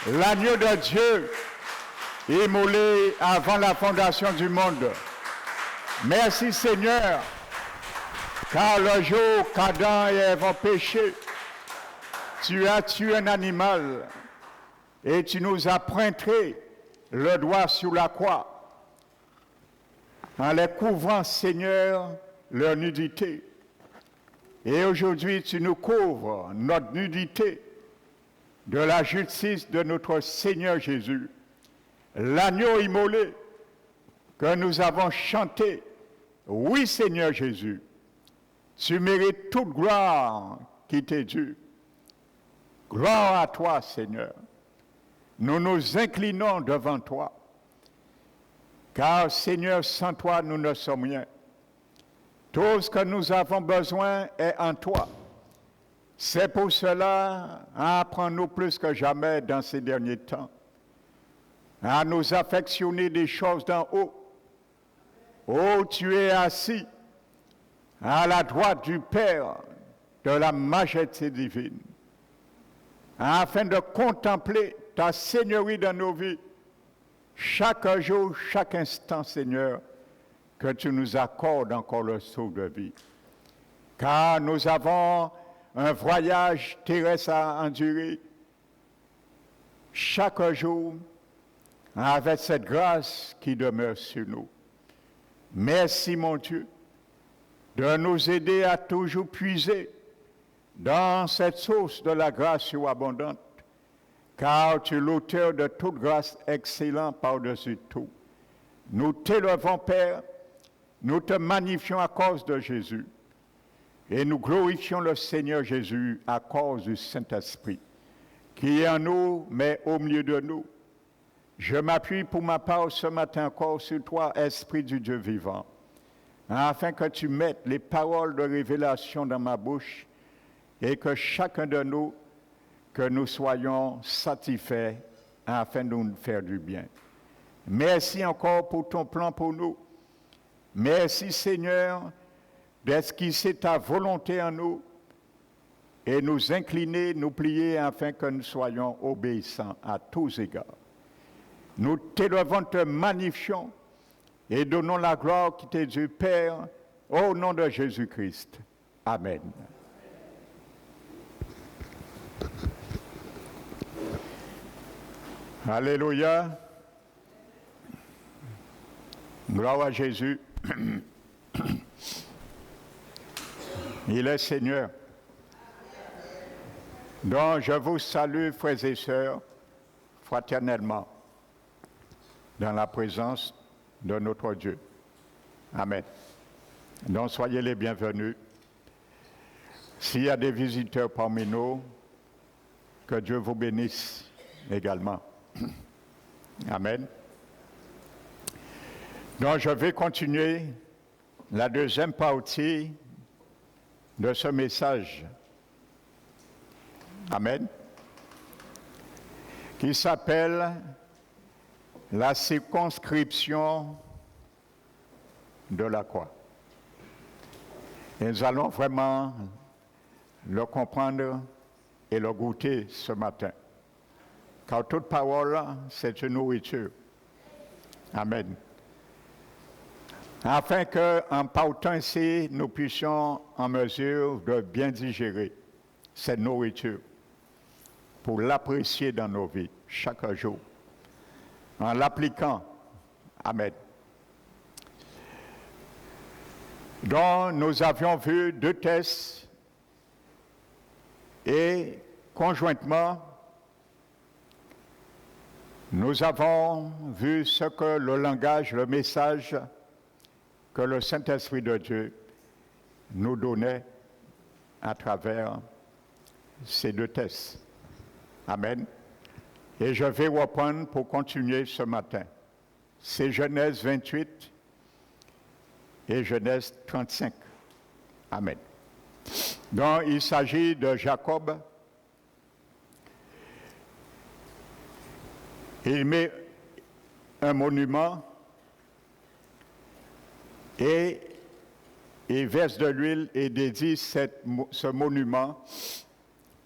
l'agneau de Dieu, immolé avant la fondation du monde. Merci Seigneur, car le jour qu'Adam et Ève ont péché, tu as tué un animal et tu nous as pointé le doigt sur la croix en les couvrant, Seigneur, leur nudité. Et aujourd'hui, tu nous couvres notre nudité de la justice de notre Seigneur Jésus, l'agneau immolé que nous avons chanté. Oui, Seigneur Jésus, tu mérites toute gloire qui t'est due. Gloire à toi, Seigneur. Nous nous inclinons devant toi, car, Seigneur, sans toi, nous ne sommes rien. Tout ce que nous avons besoin est en toi. C'est pour cela, apprends-nous plus que jamais dans ces derniers temps à nous affectionner des choses d'en haut. Oh, tu es assis à la droite du Père de la majesté divine, afin de contempler ta seigneurie dans nos vies, chaque jour, chaque instant, Seigneur, que tu nous accordes encore le souffle de vie. Car nous avons un voyage terrestre à endurer chaque jour avec cette grâce qui demeure sur nous. Merci, mon Dieu, de nous aider à toujours puiser dans cette source de la grâce surabondante, car tu es l'auteur de toute grâce excellente par-dessus tout. Nous t'élevons, Père, nous te magnifions à cause de Jésus, et nous glorifions le Seigneur Jésus à cause du Saint-Esprit, qui est en nous, mais au milieu de nous. Je m'appuie pour ma part ce matin encore sur toi, Esprit du Dieu vivant, afin que tu mettes les paroles de révélation dans ma bouche et que chacun de nous, que nous soyons satisfaits afin de nous faire du bien. Merci encore pour ton plan pour nous. Merci Seigneur d'esquisser ta volonté en nous et nous incliner, nous plier afin que nous soyons obéissants à tous égards. Nous t'élevons, te magnifions et donnons la gloire qui t'est due, Père, au nom de Jésus-Christ. Amen. Alléluia. Gloire à Jésus. Il est Seigneur. Donc je vous salue, frères et sœurs, fraternellement, dans la présence de notre Dieu. Amen. Donc soyez les bienvenus. S'il y a des visiteurs parmi nous, que Dieu vous bénisse également. Amen. Donc je vais continuer la deuxième partie de ce message. Amen. Qui s'appelle la circonscription de la croix. Et nous allons vraiment le comprendre et le goûter ce matin. Car toute parole, c'est une nourriture. Amen. Afin qu'en partant ici, nous puissions en mesure de bien digérer cette nourriture pour l'apprécier dans nos vies chaque jour, en l'appliquant. Amen. Donc, nous avions vu deux textes et conjointement, nous avons vu ce que le langage, le message que le Saint-Esprit de Dieu nous donnait à travers ces deux textes. Amen. Et je vais reprendre pour continuer ce matin. C'est Genèse 28 et Genèse 35. Amen. Donc, il s'agit de Jacob. Il met un monument et il verse de l'huile et dédie ce monument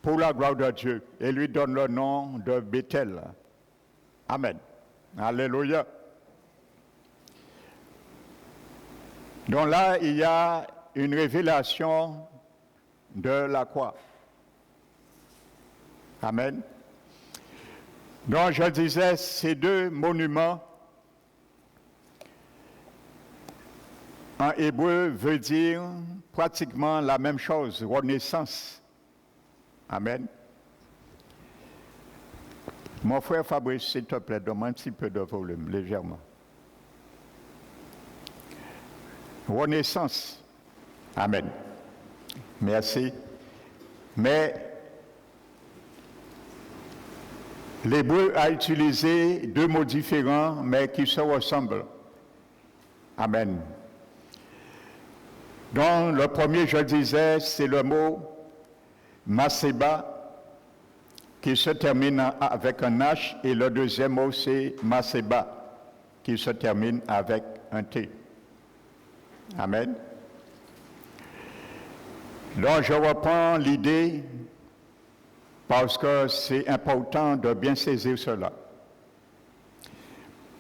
pour la gloire de Dieu et lui donne le nom de Bethel. Amen. Alléluia. Donc là, il y a une révélation de la croix. Amen. Donc je disais, ces deux monuments en hébreu veut dire pratiquement la même chose, renaissance. Amen. Mon frère Fabrice, s'il te plaît, donne-moi un petit peu de volume, légèrement. Renaissance. Amen. Merci. Mais l'hébreu a utilisé deux mots différents, mais qui se ressemblent. Amen. Donc, le premier, je disais, c'est le mot Maseba, qui se termine avec un H, et le deuxième mot, c'est Maseba, qui se termine avec un T. Amen. Donc, je reprends l'idée parce que c'est important de bien saisir cela.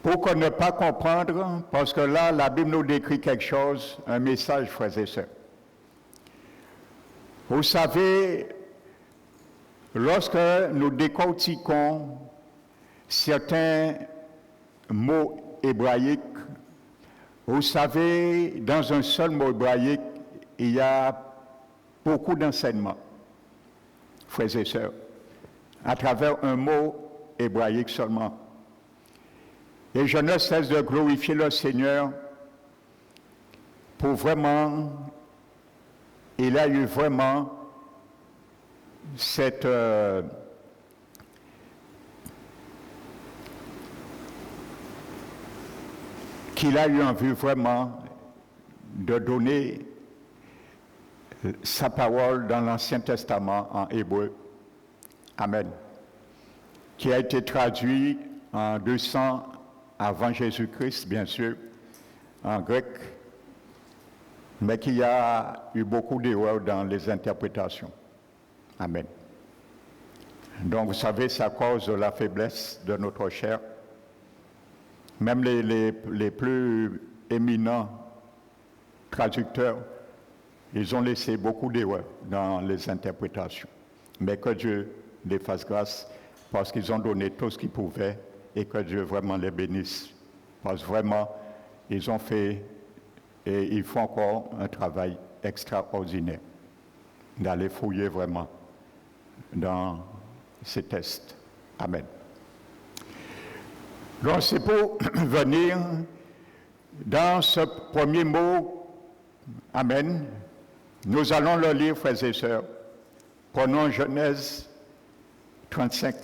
Pour ne pas comprendre, parce que là, la Bible nous décrit quelque chose, un message, frères et sœurs. Vous savez, lorsque nous décortiquons certains mots hébraïques, vous savez, dans un seul mot hébraïque, il y a beaucoup d'enseignements, frères et sœurs, à travers un mot hébraïque seulement. Et je ne cesse de glorifier le Seigneur pour vraiment, il a eu vraiment cette qu'il a eu envie vraiment de donner sa parole dans l'Ancien Testament en hébreu. Amen. Qui a été traduit en 200 avant Jésus-Christ, bien sûr, en grec, mais qui a eu beaucoup d'erreurs dans les interprétations. Amen. Donc, vous savez, c'est à cause de la faiblesse de notre chair. Même les plus éminents traducteurs, ils ont laissé beaucoup d'erreurs dans les interprétations. Mais que Dieu les fasse grâce parce qu'ils ont donné tout ce qu'ils pouvaient et que Dieu vraiment les bénisse. Parce que vraiment, ils ont fait et ils font encore un travail extraordinaire d'aller fouiller vraiment dans ces textes. Amen. Donc c'est pour venir dans ce premier mot, Amen. Nous allons le lire, frères et sœurs. Prenons Genèse 35.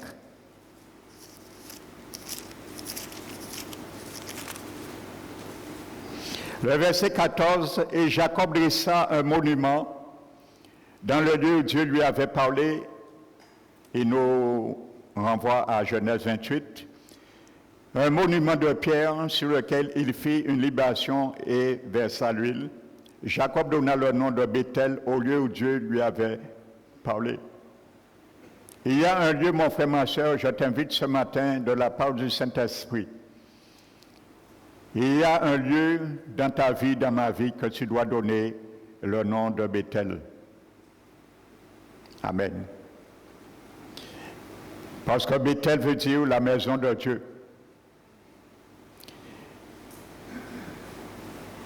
Le verset 14, « Et Jacob dressa un monument dans le lieu où Dieu lui avait parlé. » Il nous renvoie à Genèse 28. Un monument de pierre sur lequel il fit une libation et versa l'huile. Jacob donna le nom de Bethel au lieu où Dieu lui avait parlé. Il y a un lieu, mon frère, ma soeur, je t'invite ce matin de la part du Saint-Esprit. Il y a un lieu dans ta vie, dans ma vie, que tu dois donner le nom de Bethel. Amen. Parce que Bethel veut dire la maison de Dieu.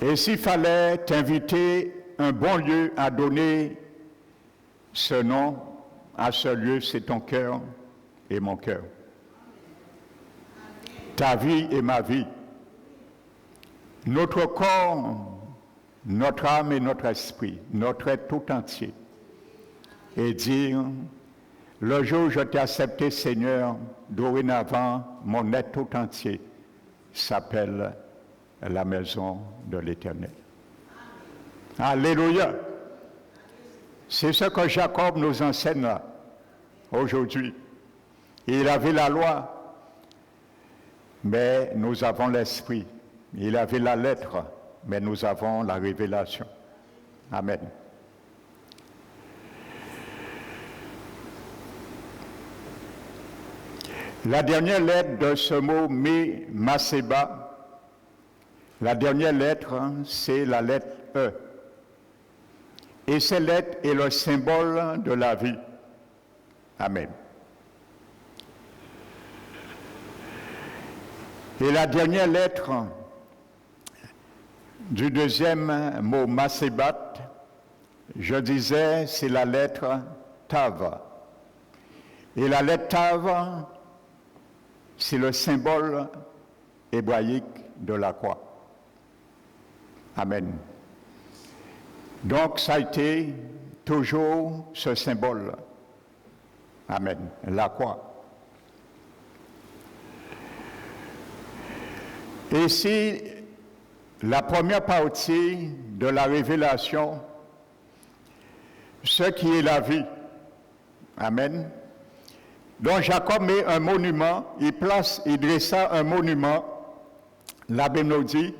Et s'il fallait t'inviter un bon lieu à donner ce nom à ce lieu, c'est ton cœur et mon cœur. Ta vie et ma vie. Notre corps, notre âme et notre esprit, notre être tout entier. Et dire, le jour où je t'ai accepté, Seigneur, dorénavant, mon être tout entier s'appelle la maison de l'Éternel. Alléluia. C'est ce que Jacob nous enseigne là, aujourd'hui. Il avait la loi, mais nous avons l'esprit. Il avait la lettre, mais nous avons la révélation. Amen. La dernière lettre de ce mot Maseba, la dernière lettre, c'est la lettre E. Et cette lettre est le symbole de la vie. Amen. Et la dernière lettre du deuxième mot Masebat, je disais, c'est la lettre Tav. Et la lettre Tav, c'est le symbole hébraïque de la croix. Amen. Donc, ça a été toujours ce symbole. Amen. La croix. Et ici, la première partie de la révélation, ce qui est la vie. Amen. Donc Jacob met un monument, il dressa un monument, la Bible nous dit,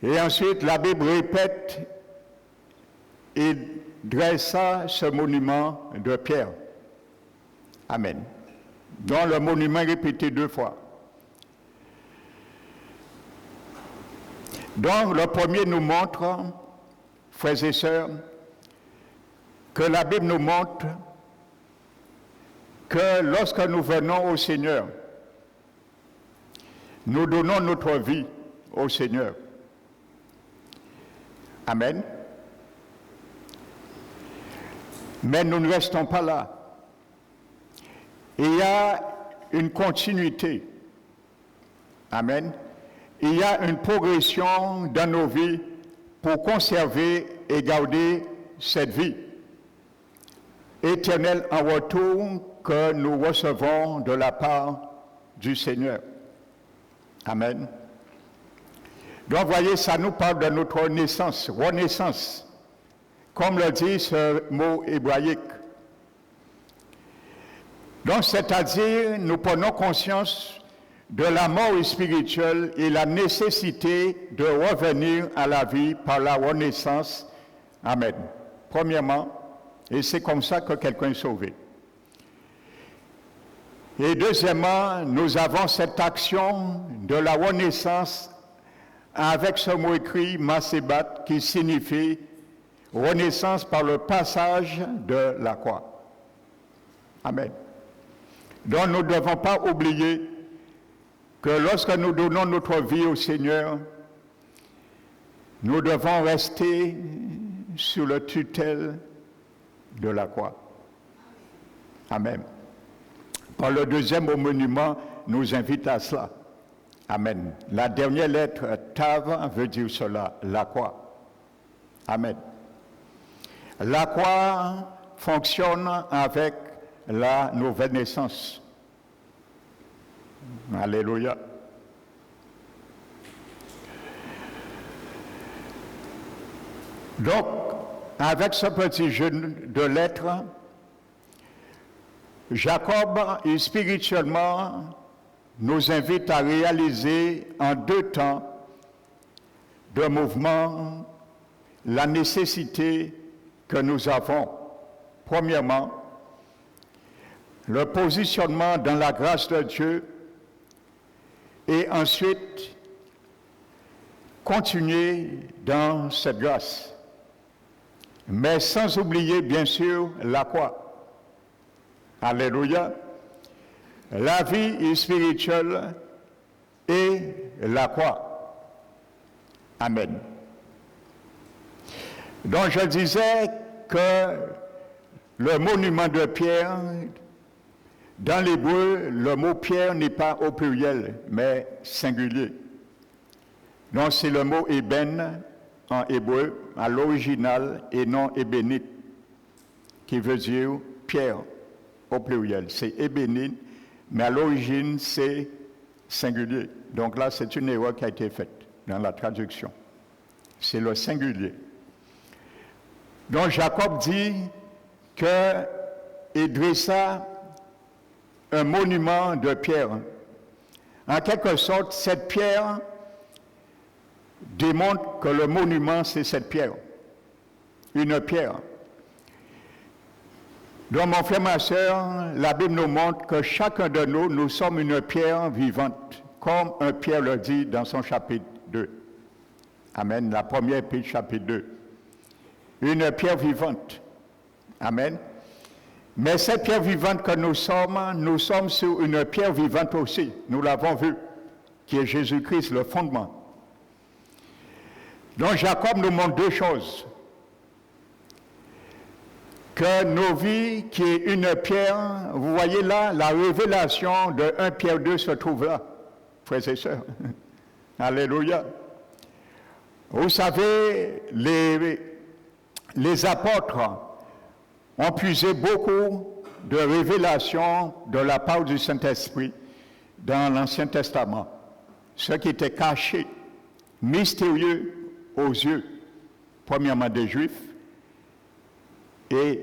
et ensuite la Bible répète, il dressa ce monument de pierre. Amen. Donc le monument est répété 2 fois. Donc le premier nous montre, frères et sœurs, que la Bible nous montre que lorsque nous venons au Seigneur, nous donnons notre vie au Seigneur. Amen. Mais nous ne restons pas là. Il y a une continuité. Amen. Il y a une progression dans nos vies pour conserver et garder cette vie éternelle en retour que nous recevons de la part du Seigneur. Amen. Donc, voyez, ça nous parle de notre renaissance, comme le dit ce mot hébraïque. Donc, c'est-à-dire, nous prenons conscience de la mort spirituelle et la nécessité de revenir à la vie par la renaissance. Amen. Premièrement, et c'est comme ça que quelqu'un est sauvé. Et deuxièmement, nous avons cette action de la renaissance avec ce mot écrit Masebat qui signifie renaissance par le passage de la croix. Amen. Donc nous ne devons pas oublier que lorsque nous donnons notre vie au Seigneur, nous devons rester sous le tutelle de la croix. Amen. Par le deuxième monument nous invite à cela. Amen. La dernière lettre, Tav, veut dire cela, la croix. Amen. La croix fonctionne avec la nouvelle naissance. Alléluia. Donc, avec ce petit jeu de lettres, Jacob, spirituellement, nous invite à réaliser en 2 temps de mouvement la nécessité que nous avons. Premièrement, le positionnement dans la grâce de Dieu et ensuite continuer dans cette grâce. Mais sans oublier, bien sûr, la croix. Alléluia. La vie spirituelle et la croix. Amen. Donc je disais que le monument de pierre, dans l'hébreu, le mot pierre n'est pas au pluriel, mais singulier. Donc c'est le mot ébène en hébreu, à l'original, et non ébénite, qui veut dire pierre au pluriel. C'est ébénite, mais à l'origine, c'est singulier. Donc là, c'est une erreur qui a été faite dans la traduction. C'est le singulier. Donc Jacob dit qu'il dressa un monument de pierre. En quelque sorte, cette pierre démontre que le monument, c'est cette pierre. Une pierre. Donc, mon frère, ma soeur, la Bible nous montre que chacun de nous, nous sommes une pierre vivante, comme un Pierre le dit dans son chapitre 2. Amen. La première épître, chapitre 2. Une pierre vivante. Amen. Mais cette pierre vivante que nous sommes sur une pierre vivante aussi. Nous l'avons vu, qui est Jésus-Christ, le fondement. Donc, Jacob nous montre deux choses. Que nos vies, qui est une pierre, vous voyez là, la révélation de 1 Pierre 2 se trouve là, frères et sœurs. Alléluia. Vous savez, les apôtres ont puisé beaucoup de révélations de la part du Saint-Esprit dans l'Ancien Testament. Ce qui était caché, mystérieux aux yeux, premièrement des Juifs, et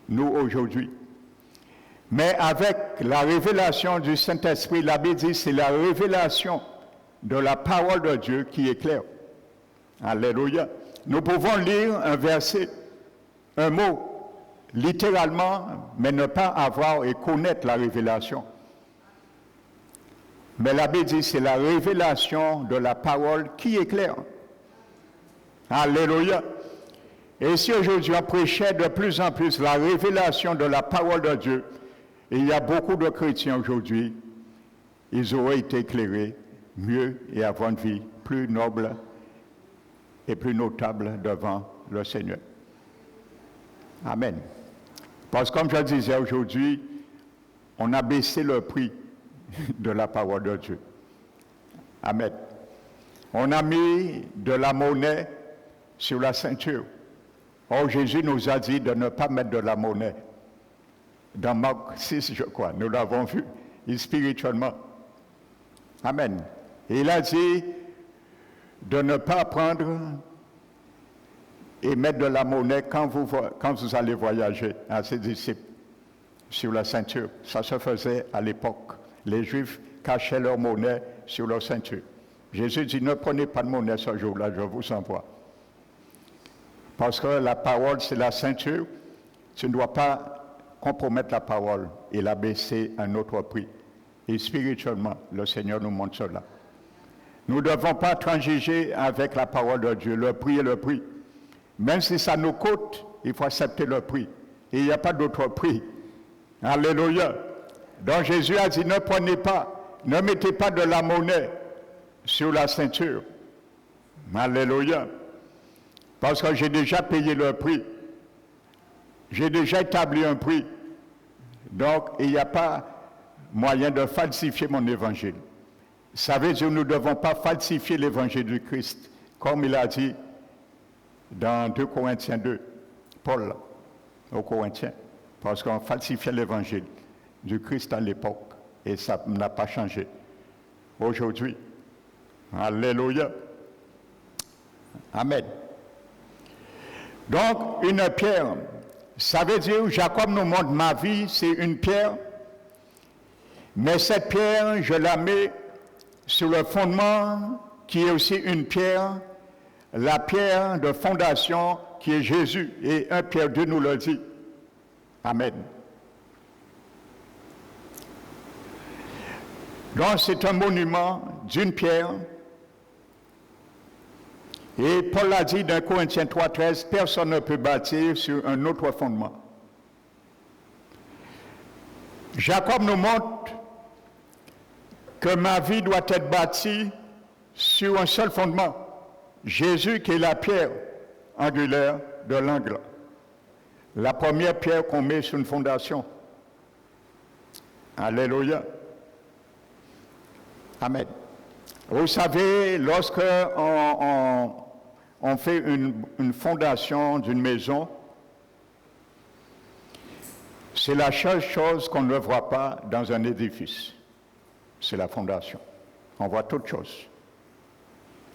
nous aujourd'hui. Mais avec la révélation du Saint-Esprit, la Bible dit c'est la révélation de la parole de Dieu qui est claire. Alléluia. Nous pouvons lire un verset, un mot, littéralement, mais ne pas avoir et connaître la révélation. Mais la Bible dit c'est la révélation de la parole qui est claire. Alléluia. Et si aujourd'hui on prêchait de plus en plus la révélation de la parole de Dieu, et il y a beaucoup de chrétiens aujourd'hui, ils auraient été éclairés mieux et avoir une vie plus noble et plus notable devant le Seigneur. Amen. Parce que comme je disais aujourd'hui, on a baissé le prix de la parole de Dieu. Amen. On a mis de la monnaie sur la ceinture. Or, Jésus nous a dit de ne pas mettre de la monnaie. Dans Marc 6, je crois, nous l'avons vu, spirituellement. Amen. Et il a dit de ne pas prendre et mettre de la monnaie quand vous allez voyager à ses disciples sur la ceinture. Ça se faisait à l'époque. Les Juifs cachaient leur monnaie sur leur ceinture. Jésus dit, ne prenez pas de monnaie ce jour-là, je vous envoie. Parce que la parole, c'est la ceinture. Tu ne dois pas compromettre la parole et la baisser à un autre prix. Et spirituellement, le Seigneur nous montre cela. Nous ne devons pas transiger avec la parole de Dieu. Le prix est le prix. Même si ça nous coûte, il faut accepter le prix. Et il n'y a pas d'autre prix. Alléluia. Donc Jésus a dit, ne prenez pas, ne mettez pas de la monnaie sur la ceinture. Alléluia. Parce que j'ai déjà payé le prix. J'ai déjà établi un prix. Donc, il n'y a pas moyen de falsifier mon évangile. Ça veut dire que nous ne devons pas falsifier l'évangile du Christ, comme il a dit dans 2 Corinthiens 2, Paul, aux Corinthiens, parce qu'on falsifiait l'évangile du Christ à l'époque, et ça n'a pas changé. Aujourd'hui, alléluia. Amen. Donc, une pierre, ça veut dire, Jacob nous montre ma vie, c'est une pierre, mais cette pierre, je la mets sur le fondement qui est aussi une pierre, la pierre de fondation qui est Jésus, et 1 Pierre 2 nous le dit. Amen. Donc, c'est un monument d'une pierre. Et Paul a dit dans Corinthiens 3,13, personne ne peut bâtir sur un autre fondement. Jacob nous montre que ma vie doit être bâtie sur un seul fondement. Jésus qui est la pierre angulaire de l'angle. La première pierre qu'on met sur une fondation. Alléluia. Amen. Vous savez, lorsque on fait une fondation d'une maison, c'est la seule chose qu'on ne voit pas dans un édifice. C'est la fondation. On voit toute chose.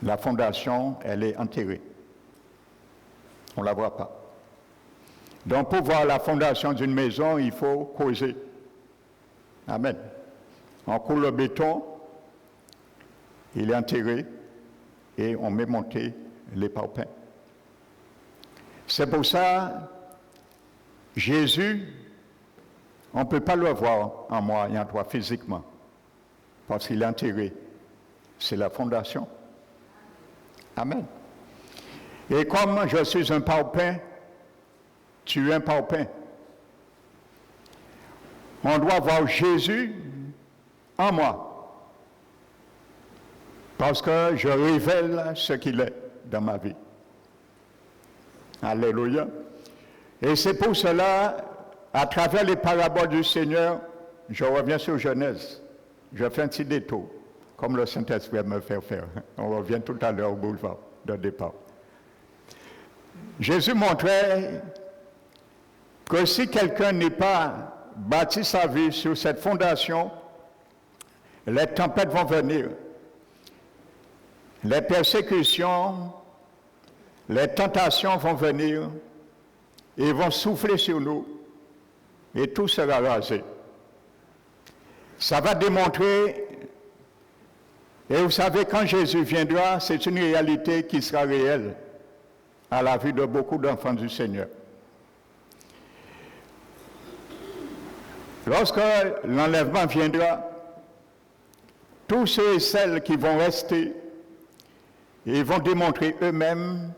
La fondation, elle est enterrée. On ne la voit pas. Donc, pour voir la fondation d'une maison, il faut creuser. Amen. On coule le béton, il est enterré, et on met monter les parpaings. C'est pour ça, Jésus, On ne peut pas le voir en moi et en toi physiquement, parce qu'il est enterré. C'est la fondation. Amen. Et comme je suis un parpaing, tu es un parpaing. On doit voir Jésus en moi, parce que je révèle ce qu'il est dans ma vie. Alléluia. Et c'est pour cela, à travers les paraboles du Seigneur, je reviens sur Genèse. Je fais un petit détour, comme le Saint-Esprit me fait faire. On revient tout à l'heure au boulevard de départ. Jésus montrait que si quelqu'un n'est pas bâti sa vie sur cette fondation, les tempêtes vont venir, les persécutions, les tentations vont venir et vont souffler sur nous et tout sera rasé. Ça va démontrer, et vous savez, quand Jésus viendra, c'est une réalité qui sera réelle à la vie de beaucoup d'enfants du Seigneur. Lorsque l'enlèvement viendra, tous ceux et celles qui vont rester, ils vont démontrer eux-mêmes,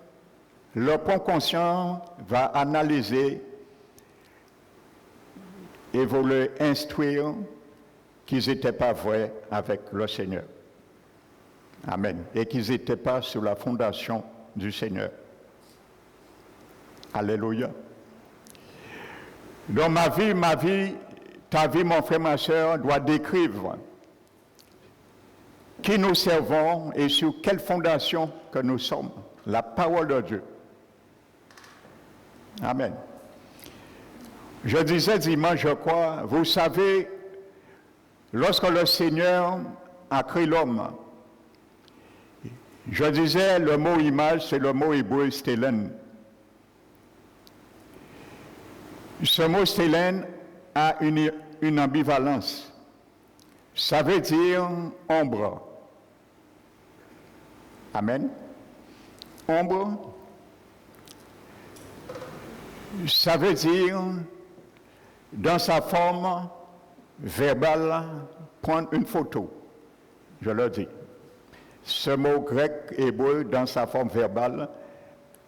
leur point conscient va analyser et vouloir instruire qu'ils n'étaient pas vrais avec le Seigneur. Amen. Et qu'ils n'étaient pas sur la fondation du Seigneur. Alléluia. Dans ma vie, ta vie, mon frère, ma soeur, doit décrire qui nous servons et sur quelle fondation que nous sommes. La parole de Dieu. Amen. Je disais dimanche, je crois, vous savez, lorsque le Seigneur a créé l'homme, je disais le mot image, c'est le mot hébreu stélène. Ce mot stélène a une ambivalence. Ça veut dire ombre. Amen. Ombre, ça veut dire, dans sa forme verbale, prendre une photo. Je le dis. Ce mot grec, hébreu, dans sa forme verbale,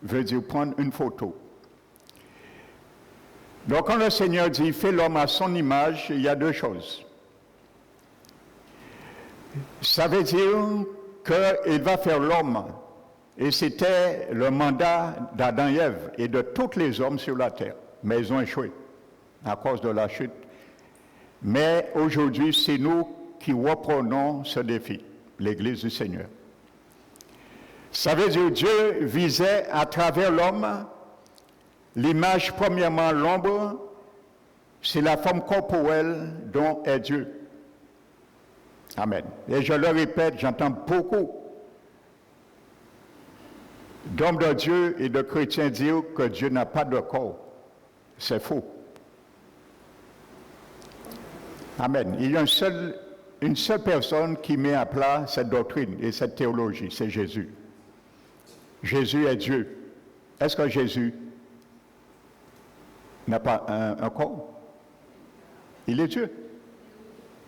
veut dire prendre une photo. Donc, quand le Seigneur dit « fais l'homme à son image », il y a deux choses. Ça veut dire qu'il va faire l'homme. Et c'était le mandat d'Adam et Ève et de tous les hommes sur la terre. Mais ils ont échoué à cause de la chute. Mais aujourd'hui, c'est nous qui reprenons ce défi, l'Église du Seigneur. Ça veut dire que Dieu visait à travers l'homme l'image, premièrement, l'ombre, c'est la forme corporelle dont est Dieu. Amen. Et je le répète, j'entends beaucoup d'hommes de Dieu et de chrétiens dire que Dieu n'a pas de corps. C'est faux. Amen. Il y a une seule personne qui met à plat cette doctrine et cette théologie, c'est Jésus. Jésus est Dieu. Est-ce que Jésus n'a pas un corps? Il est Dieu.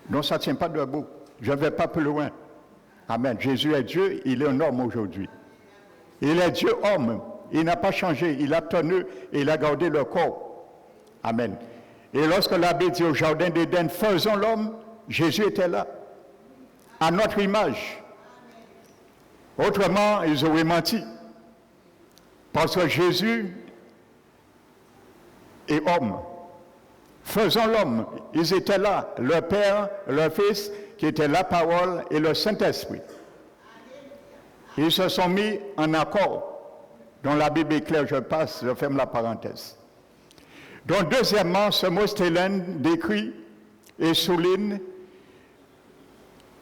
Donc ça ne tient pas debout. Je ne vais pas plus loin. Amen. Jésus est Dieu, il est un homme aujourd'hui. Il est Dieu homme. Il n'a pas changé. Il a tenu et il a gardé le corps. Amen. Et lorsque l'abbé dit au jardin d'Éden, faisons l'homme, Jésus était là. À notre image. Autrement, ils auraient menti. Parce que Jésus est homme. Faisons l'homme. Ils étaient là. Le Père, le Fils, qui était la parole et le Saint-Esprit. Ils se sont mis en accord. Dans la Bible est claire, je ferme la parenthèse. Donc, deuxièmement, ce mot stélène décrit et souligne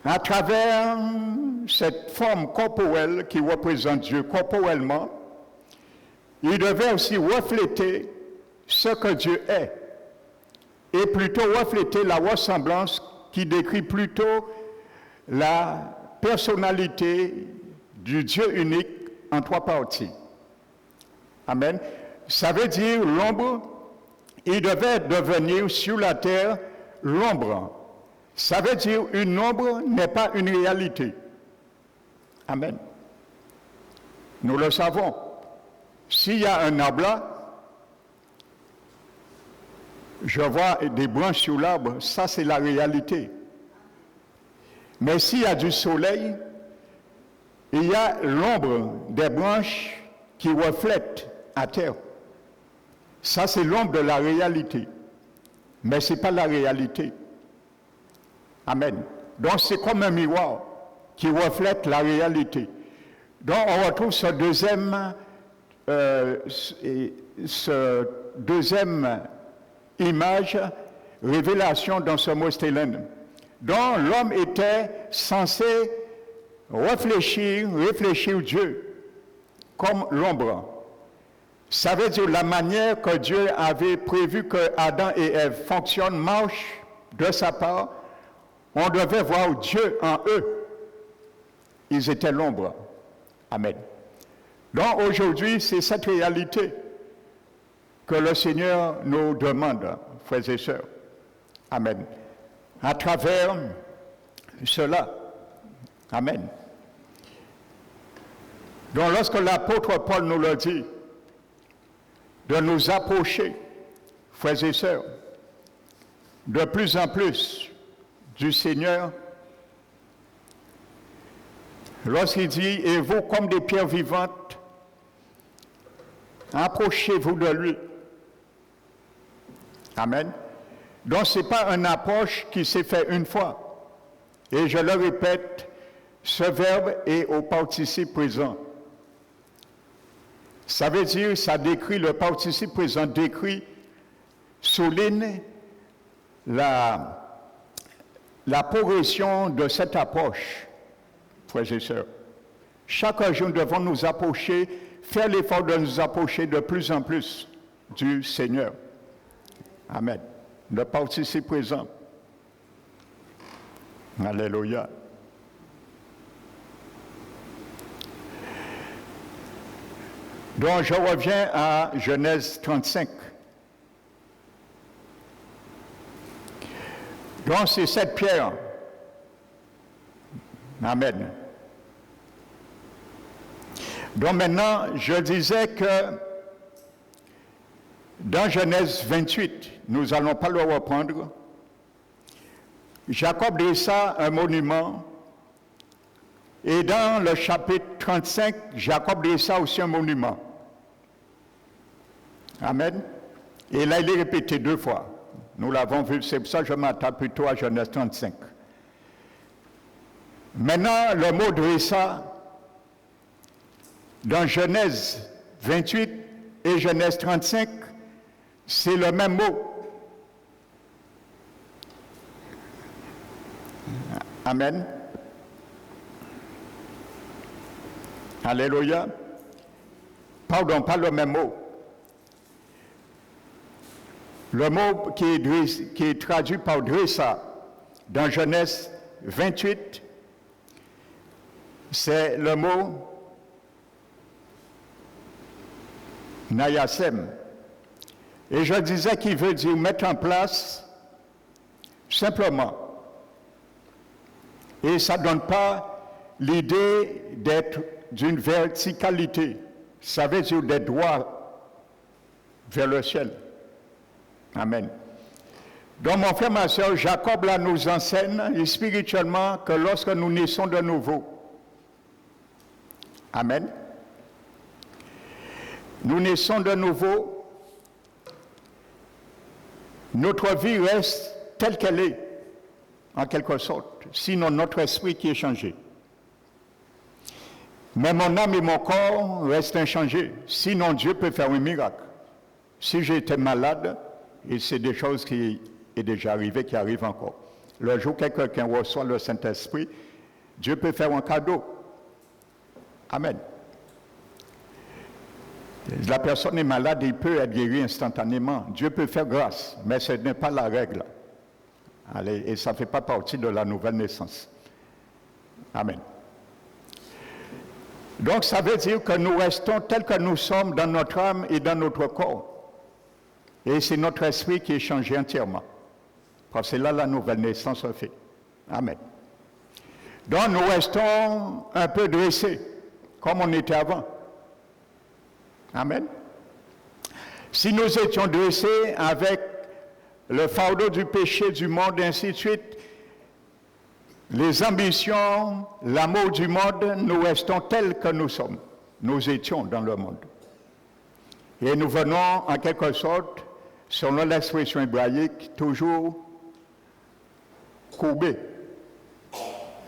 à travers cette forme corporelle qui représente Dieu corporellement, il devait aussi refléter ce que Dieu est et plutôt refléter la ressemblance qui décrit plutôt la personnalité du Dieu unique en trois parties. Amen. Ça veut dire l'ombre, il devait devenir sur la terre l'ombre. Ça veut dire une ombre n'est pas une réalité. Amen. Nous le savons. S'il y a un arbre là, je vois des branches sur l'arbre, ça c'est la réalité. Mais s'il y a du soleil, il y a l'ombre des branches qui reflètent à terre. Ça c'est l'ombre de la réalité. Mais ce n'est pas la réalité. Amen. Donc c'est comme un miroir qui reflète la réalité. Donc on retrouve ce deuxième image, révélation dans ce mot stélène, dont l'homme était censé réfléchir Dieu comme l'ombre. Ça veut dire la manière que Dieu avait prévu que Adam et Ève fonctionnent, marchent de sa part. On devait voir Dieu en eux. Ils étaient l'ombre. Amen. Donc aujourd'hui, c'est cette réalité que le Seigneur nous demande, frères et sœurs. Amen. À travers cela. Amen. Donc lorsque l'apôtre Paul nous le dit, de nous approcher, frères et sœurs, de plus en plus du Seigneur, lorsqu'il dit, et vous comme des pierres vivantes, approchez-vous de lui. Amen. Donc ce n'est pas une approche qui s'est faite une fois. Et je le répète, ce verbe est au participe présent. Ça veut dire, ça décrit, le participe présent décrit, souligne la progression de cette approche, frères et sœurs. Chaque jour, nous devons nous approcher, faire l'effort de nous approcher de plus en plus du Seigneur. Amen. Le participe présent. Alléluia. Donc, je reviens à Genèse 35. Donc, c'est cette pierre. Amen. Donc, maintenant, je disais que dans Genèse 28, nous n'allons pas le reprendre, Jacob dressa un monument, et dans le chapitre 35, Jacob dressa aussi un monument. Amen. Et là, il est répété 2 fois. Nous l'avons vu, c'est pour ça que je m'attaque plutôt à Genèse 35. Maintenant, le mot dressa, dans Genèse 28 et Genèse 35, c'est le même mot. Amen. Alléluia. Pardon, pas le même mot. Le mot qui est traduit par dressa dans Genèse 28, c'est le mot Nayasem. Et je disais qu'il veut dire mettre en place simplement. Et ça ne donne pas l'idée d'être d'une verticalité. Ça veut dire d'être droit vers le ciel. Amen. Donc, mon frère, ma soeur, Jacob là nous enseigne spirituellement que lorsque nous naissons de nouveau, amen, nous naissons de nouveau, notre vie reste telle qu'elle est, en quelque sorte, sinon notre esprit qui est changé. Mais mon âme et mon corps restent inchangés, sinon Dieu peut faire un miracle. Si j'étais malade, et c'est des choses qui est déjà arrivé, qui arrivent encore. Le jour où quelqu'un reçoit le Saint-Esprit, Dieu peut faire un cadeau. Amen. La personne est malade, il peut être guéri instantanément. Dieu peut faire grâce, mais ce n'est pas la règle. Allez, et ça ne fait pas partie de la nouvelle naissance. Amen. Donc ça veut dire que nous restons tels que nous sommes dans notre âme et dans notre corps. Et c'est notre esprit qui est changé entièrement. Parce que c'est là la nouvelle naissance se fait. Amen. Donc nous restons un peu dressés, comme on était avant. Amen. Si nous étions dressés avec le fardeau du péché du monde, et ainsi de suite, les ambitions, l'amour du monde, nous restons tels que nous sommes. Nous étions dans le monde. Et nous venons, en quelque sorte, selon l'expression hébraïque, toujours courbés,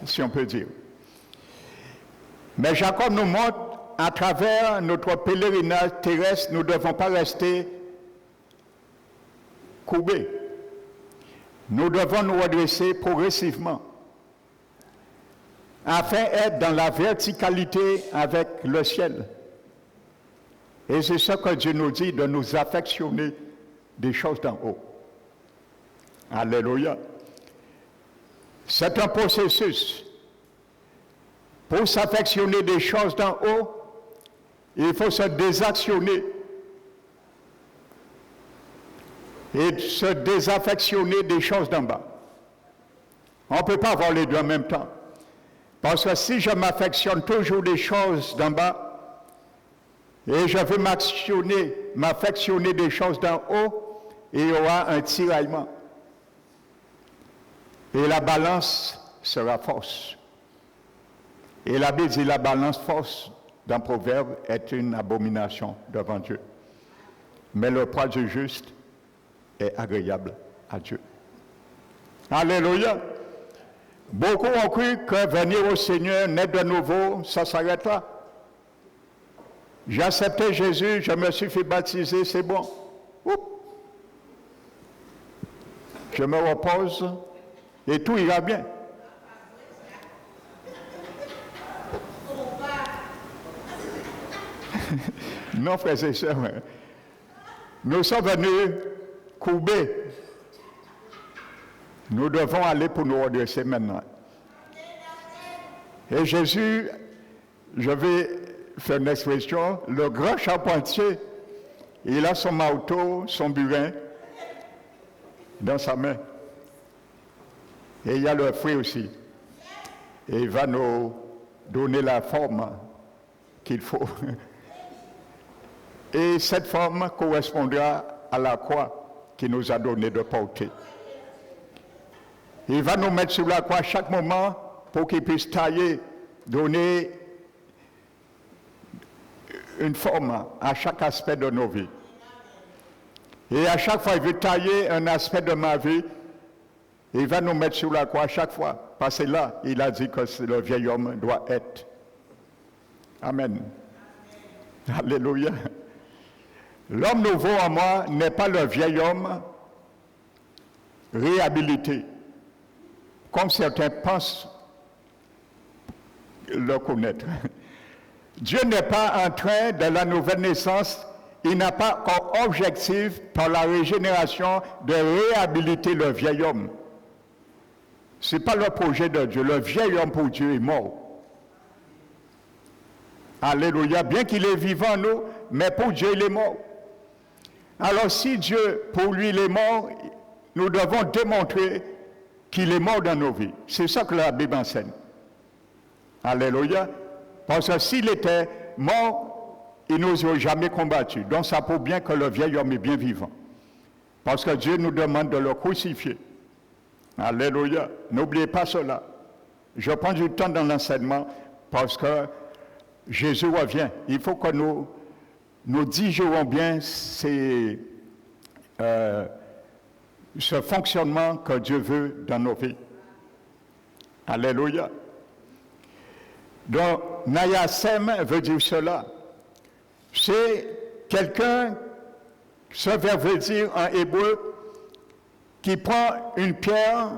si on peut dire. Mais Jacob nous montre, à travers notre pèlerinage terrestre, nous ne devons pas rester courbés. Nous devons nous redresser progressivement, afin d'être dans la verticalité avec le ciel. Et c'est ce que Dieu nous dit, de nous affectionner des choses d'en haut. Alléluia. C'est un processus. Pour s'affectionner des choses d'en haut, il faut se désactionner et se désaffectionner des choses d'en bas. On ne peut pas avoir les deux en même temps. Parce que si je m'affectionne toujours des choses d'en bas, et je veux m'affectionner des choses d'en haut, il y aura un tiraillement. Et la balance sera fausse. Et la Bible dit la balance fausse dans Proverbe est une abomination devant Dieu. Mais le poids du juste est agréable à Dieu. Alléluia. Beaucoup ont cru que venir au Seigneur, naître de nouveau, ça s'arrête là. J'ai accepté Jésus, je me suis fait baptiser, c'est bon. Oups. Je me repose et tout ira bien. Non, frères et sœurs, nous sommes venus courbés. Nous devons aller pour nous redresser maintenant. Et Jésus, je vais faire une expression, le grand charpentier, il a son marteau, son burin dans sa main. Et il y a le fruit aussi. Et il va nous donner la forme qu'il faut. Et cette forme correspondra à la croix qu'il nous a donné de porter. Il va nous mettre sur la croix à chaque moment pour qu'il puisse tailler, donner une forme à chaque aspect de nos vies. Et à chaque fois, il veut tailler un aspect de ma vie, il va nous mettre sur la croix à chaque fois. Parce que là, il a dit que le vieil homme doit être. Amen. Alléluia. L'homme nouveau en moi n'est pas le vieil homme réhabilité, comme certains pensent le connaître. Dieu n'est pas en train de la nouvelle naissance, il n'a pas comme objectif par la régénération de réhabiliter le vieil homme. Ce n'est pas le projet de Dieu. Le vieil homme pour Dieu est mort. Alléluia. Bien qu'il est vivant, nous, mais pour Dieu, il est mort. Alors si Dieu, pour lui, il est mort, nous devons démontrer qu'il est mort dans nos vies. C'est ça que la Bible enseigne. Alléluia. Parce que s'il était mort, il ne nous aurait jamais combattu. Donc ça prouve bien que le vieil homme est bien vivant. Parce que Dieu nous demande de le crucifier. Alléluia. N'oubliez pas cela. Je prends du temps dans l'enseignement parce que Jésus revient. Il faut que nous digérons bien ce fonctionnement que Dieu veut dans nos vies. Alléluia. Donc, Nayasem veut dire cela. C'est quelqu'un, ce verbe veut dire en hébreu, qui prend une pierre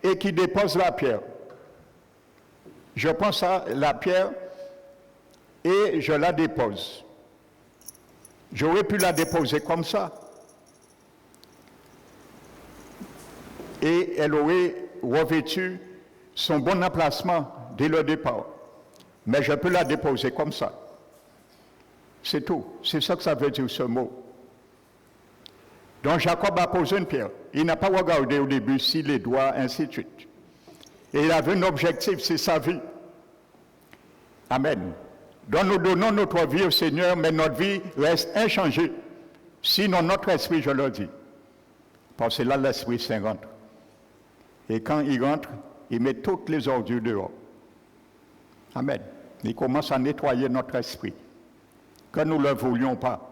et qui dépose la pierre. Je prends ça, la pierre, et je la dépose. J'aurais pu la déposer comme ça. Et elle aurait revêtu son bon emplacement dès le départ. Mais je peux la déposer comme ça. C'est tout. C'est ça que ça veut dire ce mot. Donc Jacob a posé une pierre. Il n'a pas regardé au début s'il les doit, ainsi de suite. Et il avait un objectif, c'est sa vie. Amen. Donc nous donnons notre vie au Seigneur, mais notre vie reste inchangée. Sinon notre esprit, je le dis. Parce que là, l'Esprit Saint rentre. Et quand il rentre, il met toutes les ordures dehors. Amen. Il commence à nettoyer notre esprit. Que nous ne le voulions pas.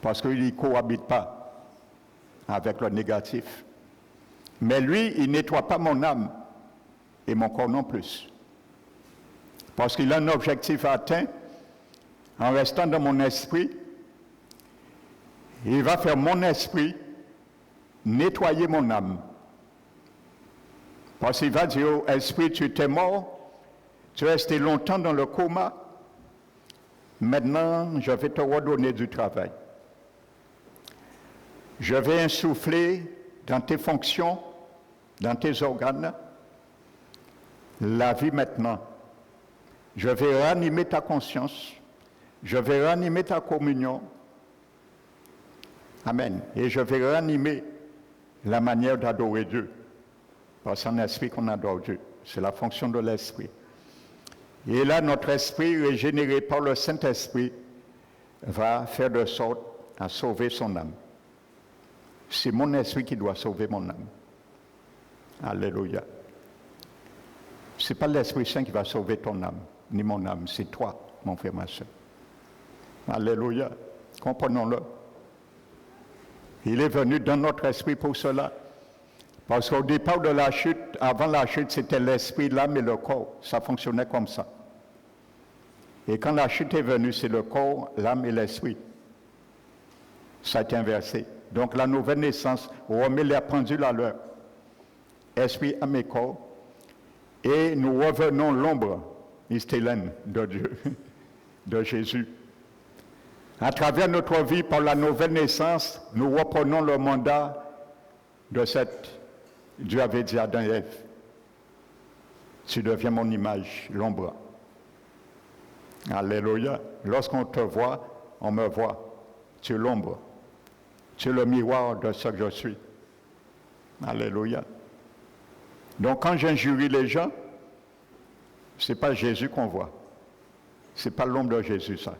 Parce qu'il ne cohabite pas avec le négatif. Mais lui, il ne nettoie pas mon âme et mon corps non plus. Parce qu'il a un objectif atteint. En restant dans mon esprit, il va faire mon esprit nettoyer mon âme. Parce qu'il va dire, oh, esprit, tu étais mort, tu es resté longtemps dans le coma, maintenant je vais te redonner du travail. Je vais insuffler dans tes fonctions, dans tes organes, la vie maintenant. Je vais ranimer ta conscience, je vais ranimer ta communion. Amen. Et je vais ranimer la manière d'adorer Dieu. Parce qu'en esprit qu'on adore Dieu. C'est la fonction de l'esprit. Et là, notre esprit, régénéré par le Saint-Esprit, va faire de sorte à sauver son âme. C'est mon esprit qui doit sauver mon âme. Alléluia. Ce n'est pas l'Esprit Saint qui va sauver ton âme, ni mon âme. C'est toi, mon frère, ma soeur. Alléluia. Comprenons-le. Il est venu dans notre esprit pour cela. Parce qu'au départ de la chute, avant la chute, c'était l'esprit, l'âme et le corps. Ça fonctionnait comme ça. Et quand la chute est venue, c'est le corps, l'âme et l'esprit. Ça a été inversé. Donc la nouvelle naissance remet les pendules à l'heure. Esprit, âme et corps. Et nous revenons l'ombre, Istélène, de Dieu, de Jésus. À travers notre vie, par la nouvelle naissance, nous reprenons le mandat de cette... Dieu avait dit à Adam et Ève, tu deviens mon image, l'ombre. Alléluia. Lorsqu'on te voit, on me voit. Tu es l'ombre. Tu es le miroir de ce que je suis. Alléluia. Donc quand j'injurie les gens, ce n'est pas Jésus qu'on voit. Ce n'est pas l'ombre de Jésus, ça.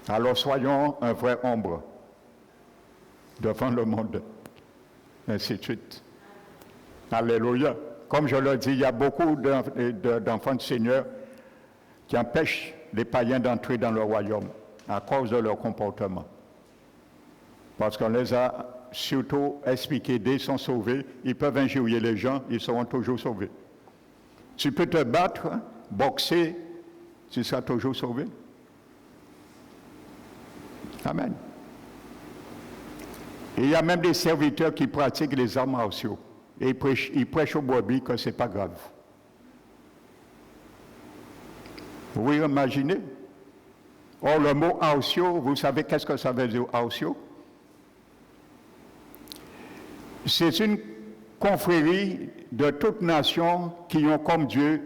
Alors soyons un vrai ombre devant le monde. Ainsi de suite. Alléluia. Comme je le dis, il y a beaucoup d'enfants du Seigneur qui empêchent les païens d'entrer dans le royaume à cause de leur comportement. Parce qu'on les a surtout expliqués, dès qu'ils sont sauvés, ils peuvent injurier les gens, ils seront toujours sauvés. Tu peux te battre, boxer, tu seras toujours sauvé. Amen. Et il y a même des serviteurs qui pratiquent les arts martiaux. Et ils prêchent aux brebis que ce n'est pas grave. Vous imaginez? Or, le mot martiaux, vous savez qu'est-ce que ça veut dire, martiaux? C'est une confrérie de toutes nations qui ont comme Dieu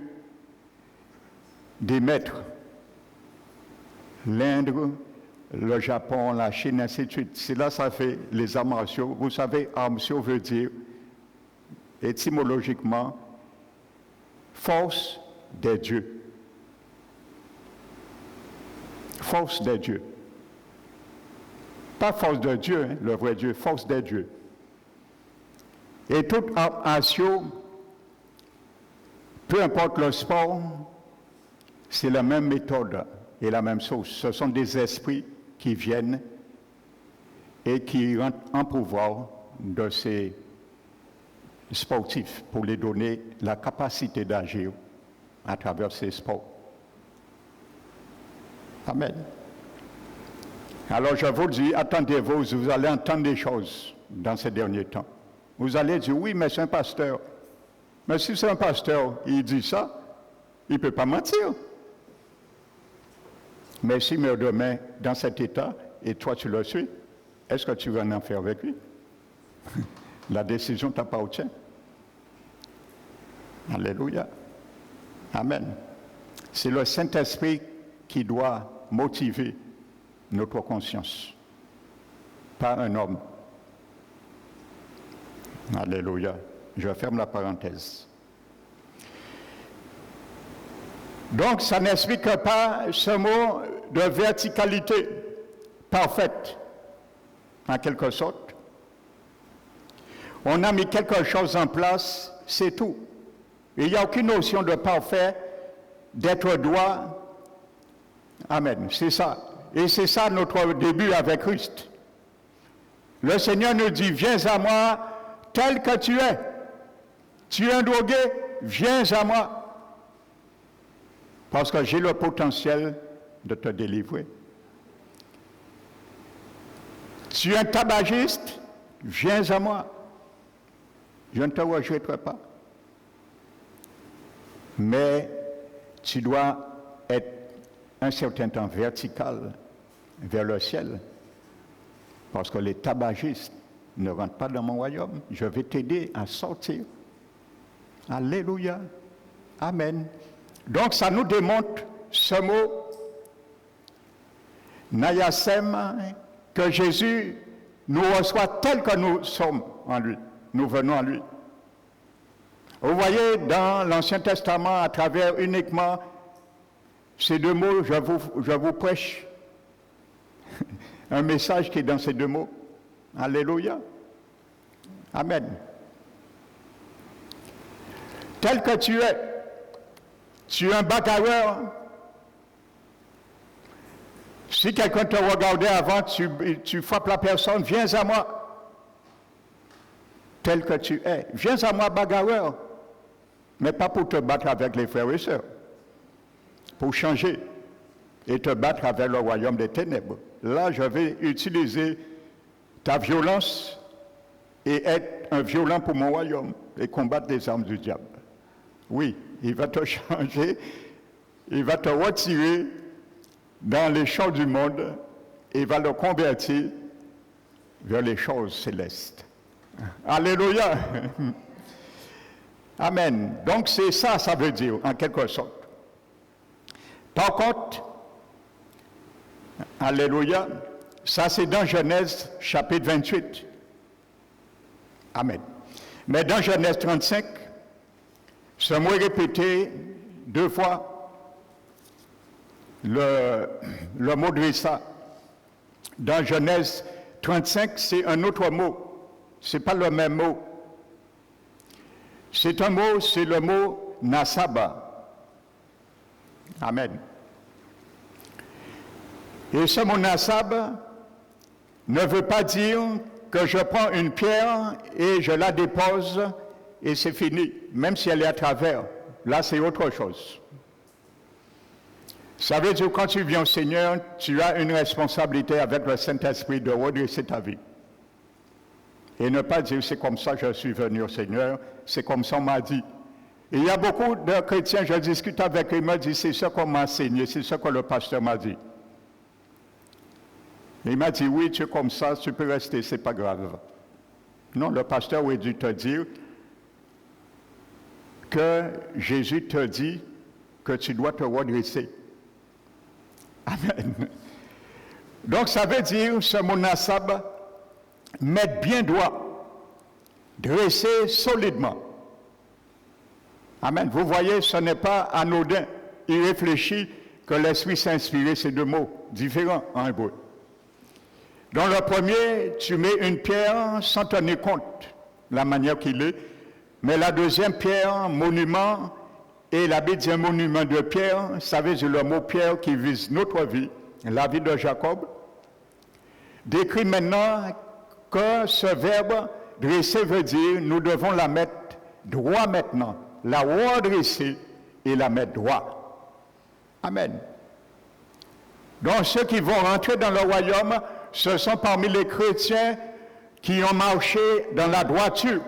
des maîtres. L'Inde, le Japon, la Chine, ainsi de suite. C'est là ça fait les arts martiaux. Vous savez, arts martiaux veut dire, étymologiquement, force des dieux. Force des dieux. Pas force de Dieu, hein, le vrai Dieu, force des dieux. Et tout art martiaux, peu importe le sport, c'est la même méthode et la même chose. Ce sont des esprits qui viennent et qui rentrent en pouvoir de ces sportifs pour les donner la capacité d'agir à travers ces sports. Amen. Alors je vous dis, attendez-vous, vous allez entendre des choses dans ces derniers temps. Vous allez dire, oui, mais c'est un pasteur. Mais si c'est un pasteur, il dit ça, il ne peut pas mentir. Mais si meurt demain dans cet état, et toi tu le suis, est-ce que tu vas en enfer avec lui? La décision t'appartient. Alléluia. Amen. C'est le Saint-Esprit qui doit motiver notre conscience. pas un homme. Alléluia. Je ferme la parenthèse. Donc, ça n'explique pas ce mot de verticalité parfaite, en quelque sorte. On a mis quelque chose en place, c'est tout. Il n'y a aucune notion de parfait, d'être droit. Amen, c'est ça. Et c'est ça notre début avec Christ. Le Seigneur nous dit, viens à moi tel que tu es. Tu es un drogué, viens à moi. Parce que j'ai le potentiel de te délivrer. Tu es un tabagiste, viens à moi. Je ne te rejetterai pas. Mais tu dois être un certain temps vertical vers le ciel. Parce que les tabagistes ne rentrent pas dans mon royaume. Je vais t'aider à sortir. Alléluia. Amen. Donc ça nous démontre ce mot Nayasem, que Jésus nous reçoit tel que nous sommes en lui. Nous venons en lui. Vous voyez, dans l'Ancien Testament, à travers uniquement ces deux mots, je vous prêche un message qui est dans ces deux mots. Alléluia. Amen. Tel que tu es un bagarreur. Si quelqu'un te regardait avant, tu frappes la personne, viens à moi. Tel que tu es. Viens à moi, bagarreur. Mais pas pour te battre avec les frères et sœurs. Pour changer et te battre avec le royaume des ténèbres. Là, je vais utiliser ta violence et être un violent pour mon royaume et combattre les armes du diable. Oui, il va te changer, il va te retirer dans les champs du monde et va le convertir vers les choses célestes. Alléluia. Amen. Donc c'est ça, ça veut dire, en quelque sorte. Par contre, alléluia, ça c'est dans Genèse chapitre 28. Amen. Mais dans Genèse 35, ce mot est répété deux fois. Le mot de ça. Dans Genèse 35, c'est un autre mot. Ce n'est pas le même mot. C'est un mot, c'est le mot Nasaba. Amen. Et ce mot Nasab ne veut pas dire que je prends une pierre et je la dépose et c'est fini, même si elle est à travers. Là, c'est autre chose. Ça veut dire que quand tu viens au Seigneur, tu as une responsabilité avec le Saint-Esprit de redresser ta vie. Et ne pas dire c'est comme ça que je suis venu au Seigneur, c'est comme ça qu'on m'a dit. Et il y a beaucoup de chrétiens, je discute avec eux, ils me disent c'est ça qu'on m'a enseigné, c'est ça que le pasteur m'a dit. Et il m'a dit oui, tu es comme ça, tu peux rester, c'est pas grave. Non, le pasteur aurait dû te dire que Jésus te dit que tu dois te redresser. Amen. Donc ça veut dire, ce mot Nasab, mettre bien droit, dresser solidement. Amen. Vous voyez, ce n'est pas anodin. Il réfléchit que l'Esprit s'est inspiré ces deux mots, différents en hébreu. Dans le premier, tu mets une pierre sans tenir compte la manière qu'il est. Mais la deuxième pierre, monument, et la Bible dit un monument de pierre, ça veut dire le mot pierre qui vise notre vie, la vie de Jacob, décrit maintenant que ce verbe dresser veut dire nous devons la mettre droit maintenant, la redresser et la mettre droit. Amen. Donc ceux qui vont rentrer dans le royaume, ce sont parmi les chrétiens qui ont marché dans la droiture.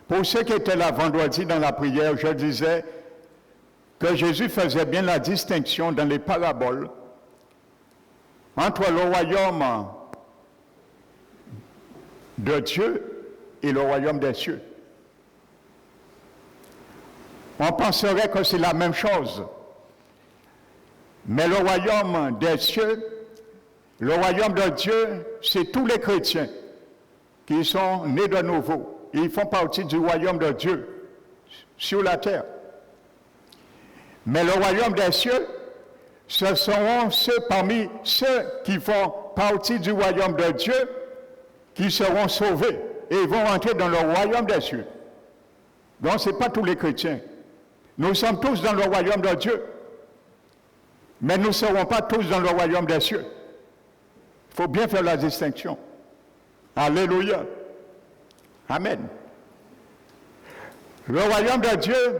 Pour ceux qui étaient là vendredi dans la prière, je disais que Jésus faisait bien la distinction dans les paraboles entre le royaume de Dieu et le royaume des cieux. On penserait que c'est la même chose. Mais le royaume des cieux, Le royaume de Dieu, c'est tous les chrétiens qui sont nés de nouveau. Ils font partie du royaume de Dieu sur la terre. Mais le royaume des cieux, ce seront ceux parmi ceux qui font partie du royaume de Dieu qui seront sauvés et vont entrer dans le royaume des cieux. Donc, ce n'est pas tous les chrétiens. Nous sommes tous dans le royaume de Dieu, mais nous ne serons pas tous dans le royaume des cieux. Il faut bien faire la distinction. Alléluia. Amen. Le royaume de Dieu,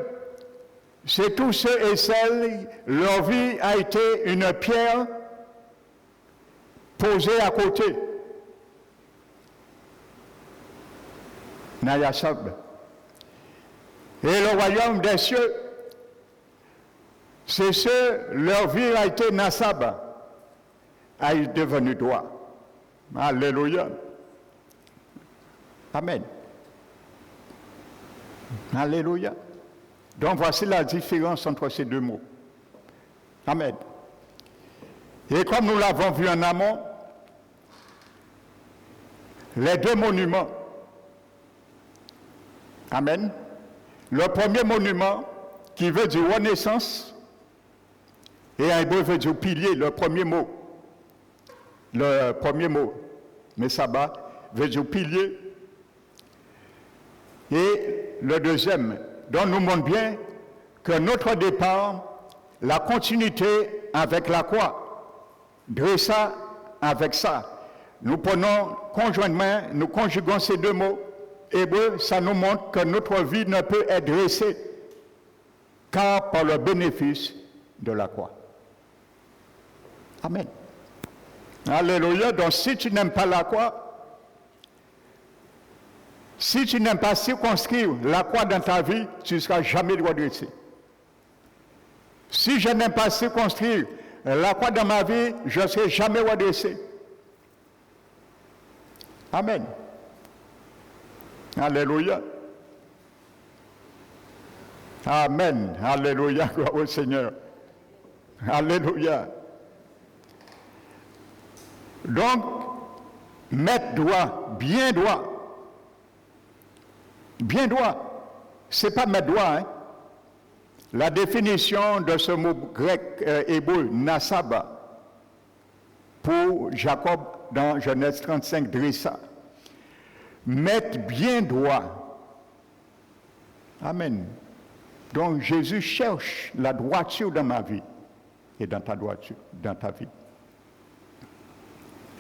c'est tous ceux et celles, leur vie a été une pierre posée à côté. Nayasab. Et le royaume des cieux, c'est ceux, leur vie a été nasab, a devenu droit. Alléluia. Amen. Alléluia. Donc voici la différence entre ces deux mots. Amen. Et comme nous l'avons vu en amont, les deux monuments. Amen. Le premier monument qui veut dire renaissance, et en hébreu veut dire pilier, le premier mot. Le premier mot, mais sabbat, veut dire pilier. Et le deuxième, dont nous montre bien que notre départ, la continuité avec la croix, dressa avec ça. Nous prenons conjointement, nous conjuguons ces deux mots hébreux, ça nous montre que notre vie ne peut être dressée qu'à par le bénéfice de la croix. Amen. Alléluia. Donc si tu n'aimes pas la croix, si tu n'aimes pas circonscrire la croix dans ta vie, tu ne seras jamais redressé. Si je n'aime pas circonscrire la croix dans ma vie, je ne serai jamais redressé. Amen. Alléluia. Amen. Alléluia. Gloire au Seigneur. Alléluia. Donc, mettre droit, bien droit. Bien droit. Ce n'est pas mettre droit, hein. La définition de ce mot grec hébreu, nasaba, pour Jacob dans Genèse 35, dressa. Mettre bien droit. Amen. Donc Jésus cherche la droiture dans ma vie et dans ta droiture, dans ta vie.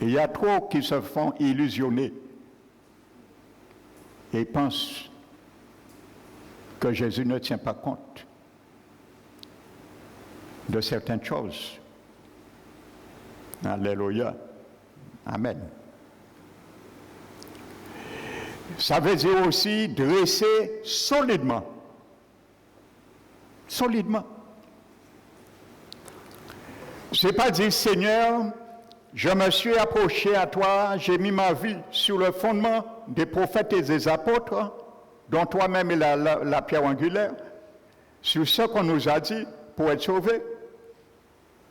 Et il y a trop qui se font illusionner et pensent que Jésus ne tient pas compte de certaines choses. Alléluia. Amen. Ça veut dire aussi dresser solidement. Solidement. Ce n'est pas dire, Seigneur, je me suis approché à toi, j'ai mis ma vie sur le fondement des prophètes et des apôtres, dont toi-même est la pierre angulaire, sur ce qu'on nous a dit pour être sauvés.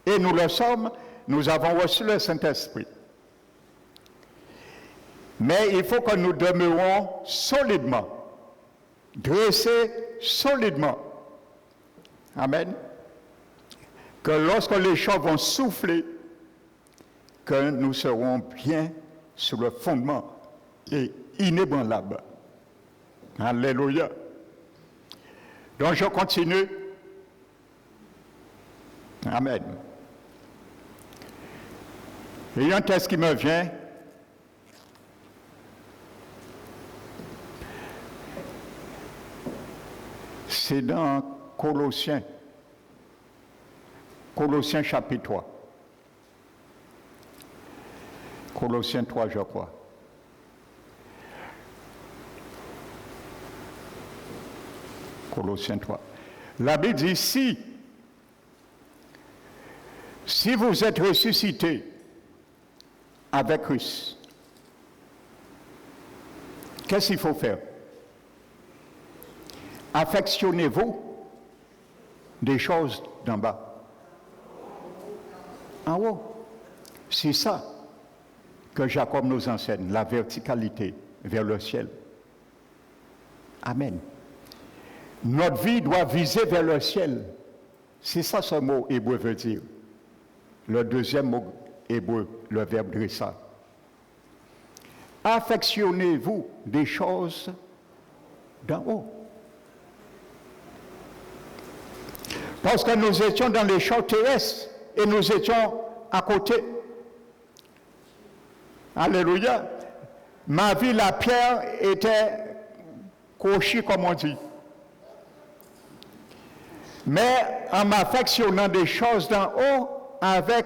Et nous le sommes, nous avons reçu le Saint-Esprit. Mais il faut que nous demeurons solidement, dressés solidement. Amen. Que lorsque les choses vont souffler, que nous serons bien sur le fondement et inébranlables. Alléluia. Donc je continue. Amen. Il y a un texte qui me vient. C'est dans Colossiens. Colossiens chapitre 3. Colossiens 3, je crois. Colossiens 3. La Bible dit, si vous êtes ressuscité avec Christ, qu'est-ce qu'il faut faire? Affectionnez-vous des choses d'en bas. En haut. C'est ça. que Jacob nous enseigne, la verticalité vers le ciel. Amen. Notre vie doit viser vers le ciel. C'est ça ce mot hébreu veut dire. Le deuxième mot hébreu, le verbe dressa. Affectionnez-vous des choses d'en haut. Parce que nous étions dans les choses terrestres et nous étions à côté. Alléluia. Ma vie, la pierre, était cochée, comme on dit. Mais en m'affectionnant des choses d'en haut, avec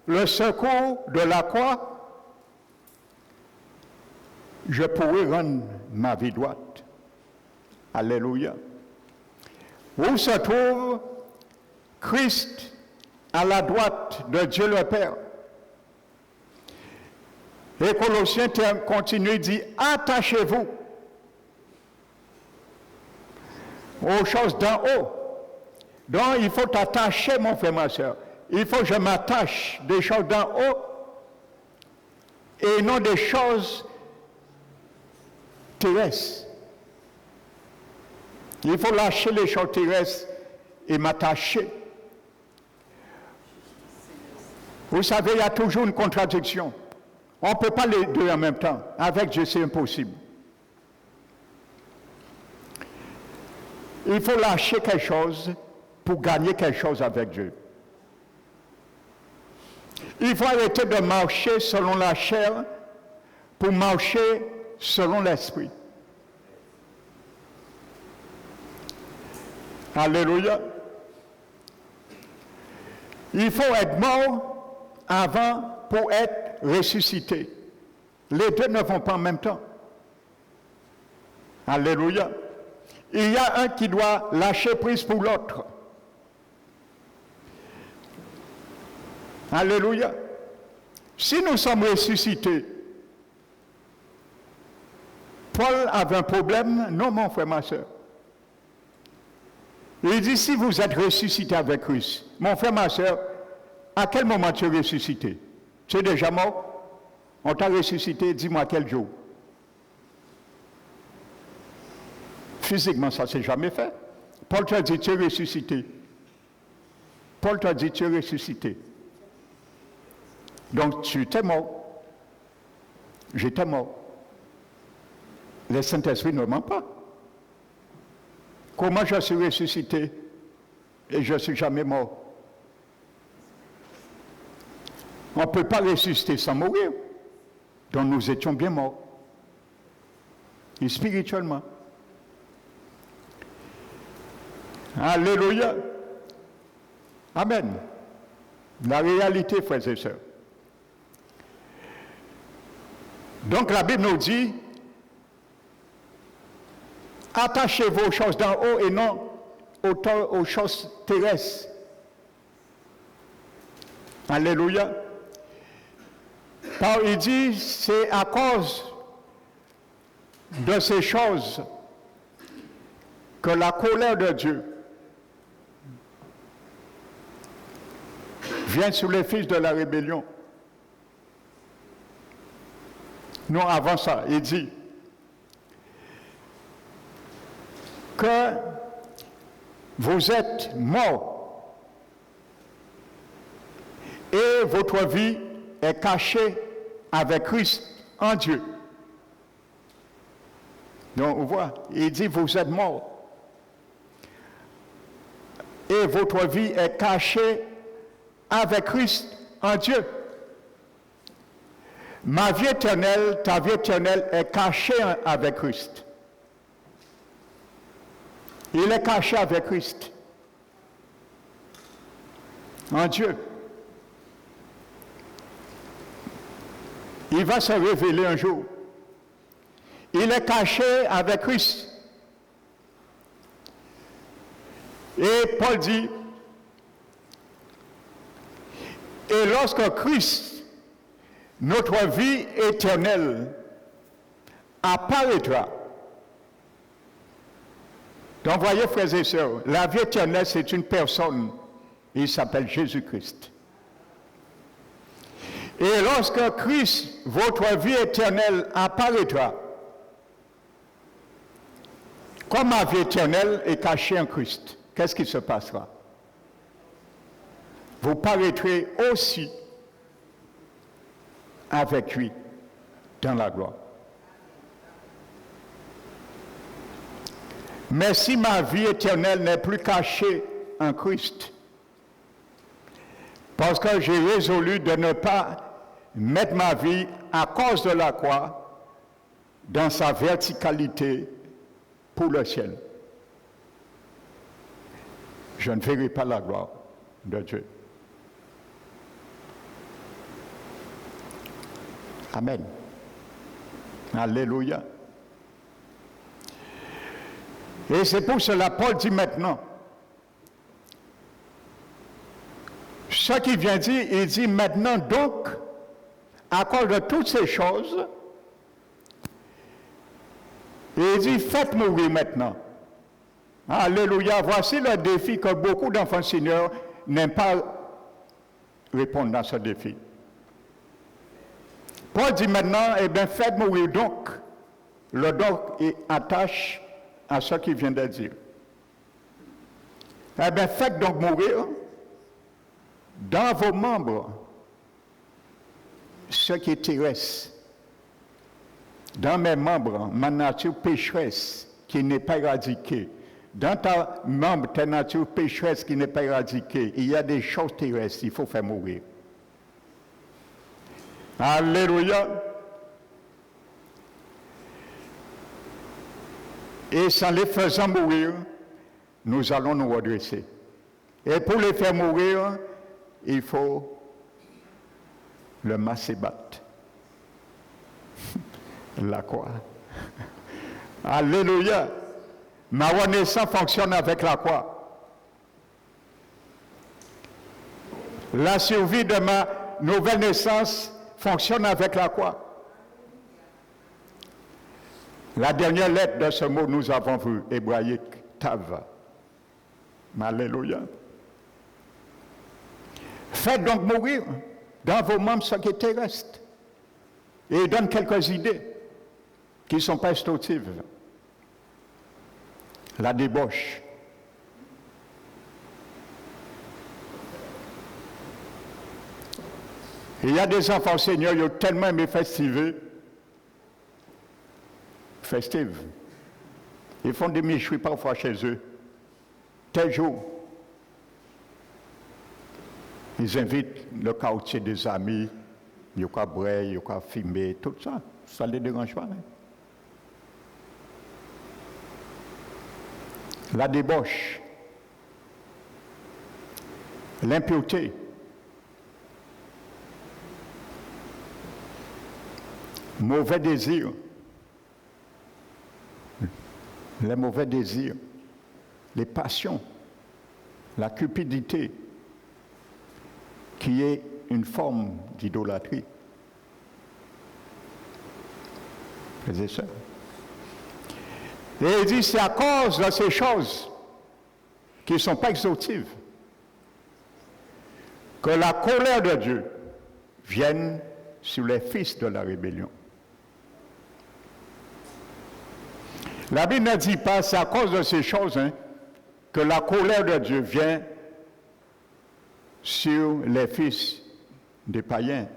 le secours de la croix, je pourrai rendre ma vie droite. Alléluia. Où se trouve Christ à la droite de Dieu le Père? Et Colossiens continue, dit, attachez-vous aux choses d'en haut. Donc, il faut t'attacher, mon frère, ma soeur. Il faut que je m'attache des choses d'en haut et non des choses terrestres. Il faut lâcher les choses terrestres et m'attacher. Vous savez, il y a toujours une contradiction. On ne peut pas les deux en même temps. Avec Dieu, c'est impossible. Il faut lâcher quelque chose pour gagner quelque chose avec Dieu. Il faut arrêter de marcher selon la chair pour marcher selon l'esprit. Alléluia. Il faut être mort avant pour être ressuscité. Les deux ne vont pas en même temps. Alléluia. Il y a un qui doit lâcher prise pour l'autre. Alléluia. Si nous sommes ressuscités, Paul avait un problème. Non, mon frère, ma soeur. Il dit, si vous êtes ressuscité avec Christ, mon frère, ma soeur, à quel moment tu es ressuscité? Tu es déjà mort? On t'a ressuscité, dis-moi quel jour? Physiquement, ça ne s'est jamais fait. Paul t'a dit, tu es ressuscité. Paul t'a dit, tu es ressuscité. Donc, tu étais mort. J'étais mort. Le Saint-Esprit ne ment pas. Comment je suis ressuscité et je ne suis jamais mort? On ne peut pas ressusciter sans mourir. Donc nous étions bien morts. Et spirituellement. Alléluia. Amen. La réalité, frères et sœurs. Donc la Bible nous dit, attachez-vous aux choses d'en haut et non aux choses terrestres. Alléluia. Car il dit, c'est à cause de ces choses que la colère de Dieu vient sur les fils de la rébellion. Non, avant ça, il dit que vous êtes morts et votre vie est cachée avec Christ en Dieu. Donc, on voit, il dit vous êtes morts et votre vie est cachée avec Christ en Dieu. Ma vie éternelle, ta vie éternelle est cachée avec Christ. Il est caché avec Christ. En Dieu. Il va se révéler un jour. Il est caché avec Christ. Et Paul dit, et lorsque Christ, notre vie éternelle, apparaîtra. Donc, voyez, frères et sœurs, la vie éternelle, c'est une personne. Il s'appelle Jésus-Christ. Et lorsque Christ, votre vie éternelle, apparaîtra, comme ma vie éternelle est cachée en Christ, qu'est-ce qui se passera? Vous paraîtrez aussi avec lui dans la gloire. Mais si ma vie éternelle n'est plus cachée en Christ, parce que j'ai résolu de ne pas mettre ma vie à cause de la croix dans sa verticalité pour le ciel, je ne verrai pas la gloire de Dieu. Amen. Alléluia. Et c'est pour cela Paul dit maintenant, ce qu'il vient dire, il dit maintenant donc, à cause de toutes ces choses, il dit faites mourir maintenant. Alléluia. Voici le défi que beaucoup d'enfants seigneurs n'aiment pas répondre dans ce défi. Paul dit maintenant, eh bien faites mourir donc. Le donc est attaché à ce qu'il vient de dire. Eh bien faites donc mourir dans vos membres ce qui est terrestre. Dans mes membres, ma nature pécheresse qui n'est pas éradiquée. Dans ta membre, ta nature pécheresse qui n'est pas éradiquée, il y a des choses terrestres, il faut faire mourir. Alléluia. Et sans les faisant mourir, nous allons nous redresser. Et pour les faire mourir, il faut le massébat. La croix. Alléluia. Ma renaissance fonctionne avec la croix. La survie de ma nouvelle naissance fonctionne avec la croix. La dernière lettre de ce mot, nous avons vu, hébraïque, Tav. Alléluia. Faites donc mourir dans vos membres ce qui est terrestre. Et il donne quelques idées qui ne sont pas instructives. La débauche. Il y a des enfants seigneurs, ils ont tellement aimé festives. Ils font des méchouis parfois chez eux. Tel jour, ils invitent le quartier des amis, ils ont boire, ils ont fumer, tout ça. Ça ne les dérange pas. Hein? La débauche, l'impureté, mauvais désirs, les mauvais désirs, les passions, la cupidité, qui est une forme d'idolâtrie. C'est ça. Et il dit, c'est à cause de ces choses qui ne sont pas exhaustives que la colère de Dieu vienne sur les fils de la rébellion. La Bible ne dit pas, c'est à cause de ces choses que la colère de Dieu vient sur les fils des païens.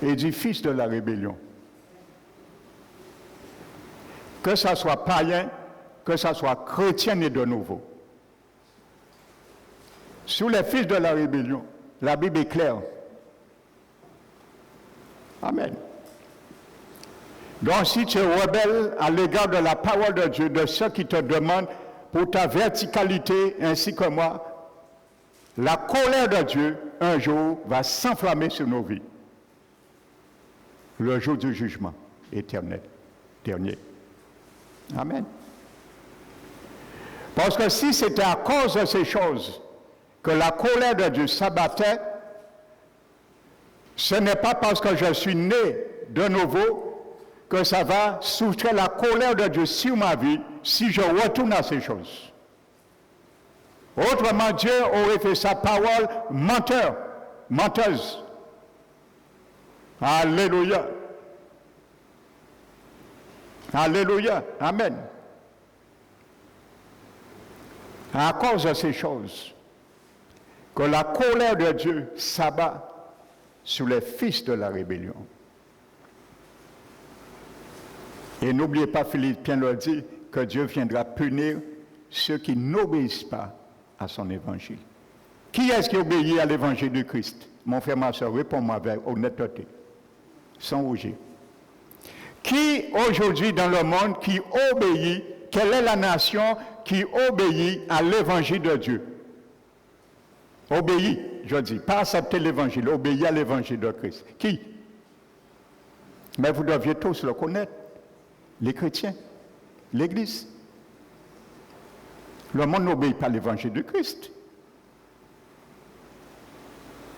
Il dit fils de la rébellion. Que ça soit païen, que ça soit chrétien et de nouveau. Sur les fils de la rébellion, la Bible est claire. Amen. Donc si tu es rebelle à l'égard de la parole de Dieu, de ceux qui te demandent pour ta verticalité ainsi que moi, la colère de Dieu, un jour, va s'enflammer sur nos vies. Le jour du jugement éternel, dernier. Amen. Parce que si c'était à cause de ces choses que la colère de Dieu s'abattait, ce n'est pas parce que je suis né de nouveau que ça va soustraire la colère de Dieu sur ma vie si je retourne à ces choses. Autrement, Dieu aurait fait sa parole menteuse. Alléluia. Alléluia. Amen. À cause de ces choses, que la colère de Dieu s'abat sur les fils de la rébellion. Et n'oubliez pas, Philippiens leur dit que Dieu viendra punir ceux qui n'obéissent pas à son évangile. Qui est-ce qui obéit à l'évangile du Christ? Mon frère, ma soeur, réponds-moi avec honnêteté, sans rougir. Qui aujourd'hui dans le monde qui obéit, quelle est la nation qui obéit à l'évangile de Dieu? Obéit, je dis, pas accepter l'évangile, obéir à l'évangile de Christ. Qui? Mais vous deviez tous le connaître. Les chrétiens, l'Église. Le monde n'obéit pas à l'évangile de Christ.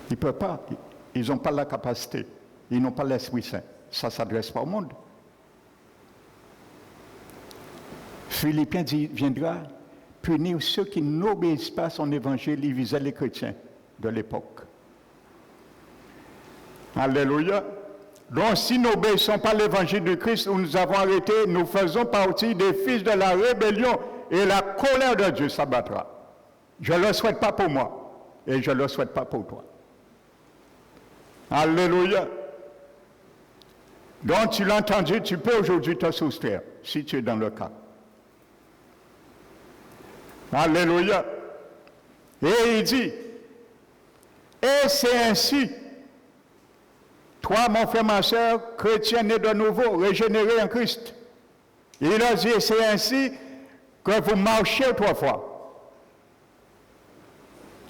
Ils ne peuvent pas. Ils n'ont pas la capacité. Ils n'ont pas l'Esprit Saint. Ça ne s'adresse pas au monde. Philippiens viendra punir ceux qui n'obéissent pas à son évangile. Il visait les chrétiens de l'époque. Alléluia. Donc, si nous n'obéissons pas à l'évangile de Christ où nous avons arrêté, nous faisons partie des fils de la rébellion et la colère de Dieu s'abattra. Je ne le souhaite pas pour moi et je ne le souhaite pas pour toi. Alléluia. Donc, tu l'as entendu, tu peux aujourd'hui te soustraire si tu es dans le cas. Alléluia. Et il dit, et c'est ainsi. Toi, mon frère, ma soeur, chrétien né de nouveau, régénéré en Christ. Il a dit, c'est ainsi que vous marchiez autrefois.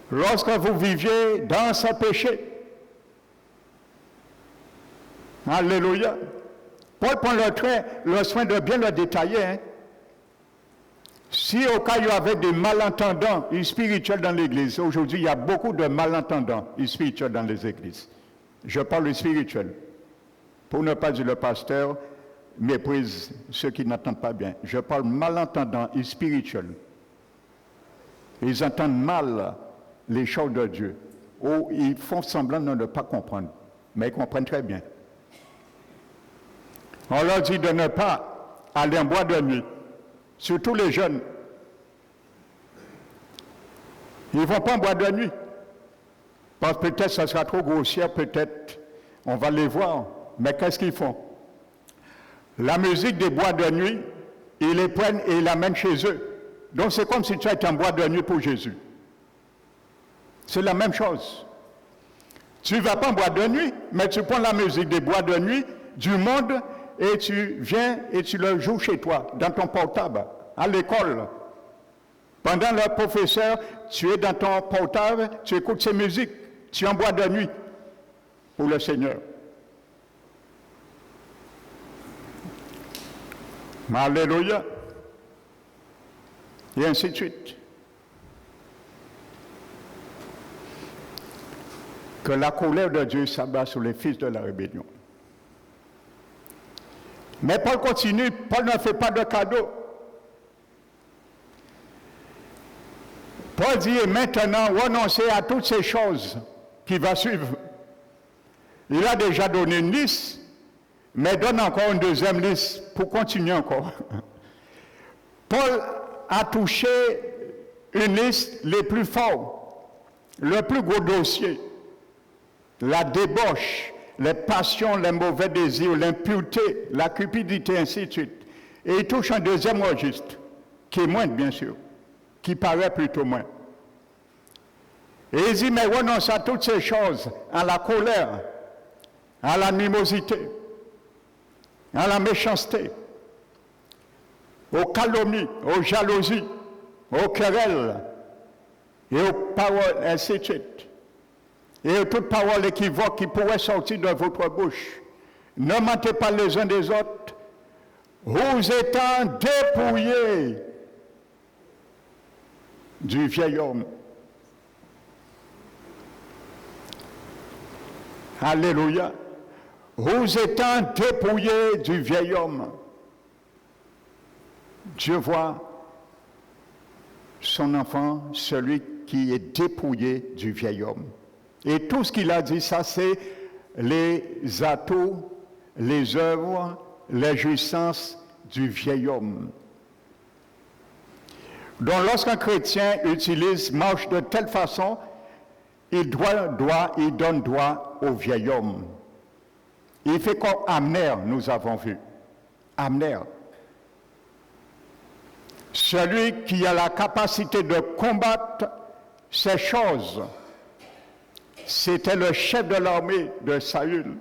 Lorsque vous viviez dans ce péché. Alléluia. Paul prend le soin de bien le détailler. Hein. Si au cas où il y avait des malentendants spirituels dans l'Église, aujourd'hui il y a beaucoup de malentendants spirituels dans les églises. Je parle spirituel. Pour ne pas dire le pasteur méprise ceux qui n'entendent pas bien. Je parle malentendants spirituels. Ils entendent mal les choses de Dieu. Ou ils font semblant de ne pas comprendre. Mais ils comprennent très bien. On leur dit de ne pas aller en boîte de nuit. Surtout les jeunes. Ils ne vont pas en boîte de nuit. Parce que peut-être ça sera trop grossier, peut-être on va les voir. Mais qu'est-ce qu'ils font? La musique des boîtes de nuit, ils les prennent et ils l'amènent chez eux. Donc c'est comme si tu étais en boîte de nuit pour Jésus. C'est la même chose. Tu ne vas pas en boîte de nuit, mais tu prends la musique des boîtes de nuit du monde et tu viens et tu le joues chez toi, dans ton portable, à l'école. Pendant le professeur, tu es dans ton portable, tu écoutes ces musiques. Tu en bois de nuit pour le Seigneur. Alléluia. Et ainsi de suite. Que la colère de Dieu s'abat sur les fils de la rébellion. Mais Paul continue, Paul ne fait pas de cadeau. Paul dit, et maintenant, renoncez à toutes ces choses qui vont suivre. Il a déjà donné une liste, mais donne encore une deuxième liste pour continuer encore. Paul a touché une liste les plus forts, le plus gros dossier, la débauche, les passions, les mauvais désirs, l'impureté, la cupidité, ainsi de suite. Et il touche un deuxième registre, qui est moindre, bien sûr, qui paraît plutôt moins. Et il dit, mais renonce à toutes ces choses, à la colère, à l'animosité, à la méchanceté, aux calomnies, aux jalousies, aux querelles, et aux paroles, ainsi de suite. Et toute parole équivoque qui pourrait sortir de votre bouche. Ne mentez pas les uns des autres, vous étant dépouillés du vieil homme. Alléluia. Vous étant dépouillés du vieil homme. Dieu voit son enfant, celui qui est dépouillé du vieil homme. Et tout ce qu'il a dit, ça c'est les atouts, les œuvres, les jouissances du vieil homme. Donc lorsqu'un chrétien marche de telle façon, il donne droit au vieil homme. Il fait comme Abner, nous avons vu. Abner. Celui qui a la capacité de combattre ces choses, c'était le chef de l'armée de Saül.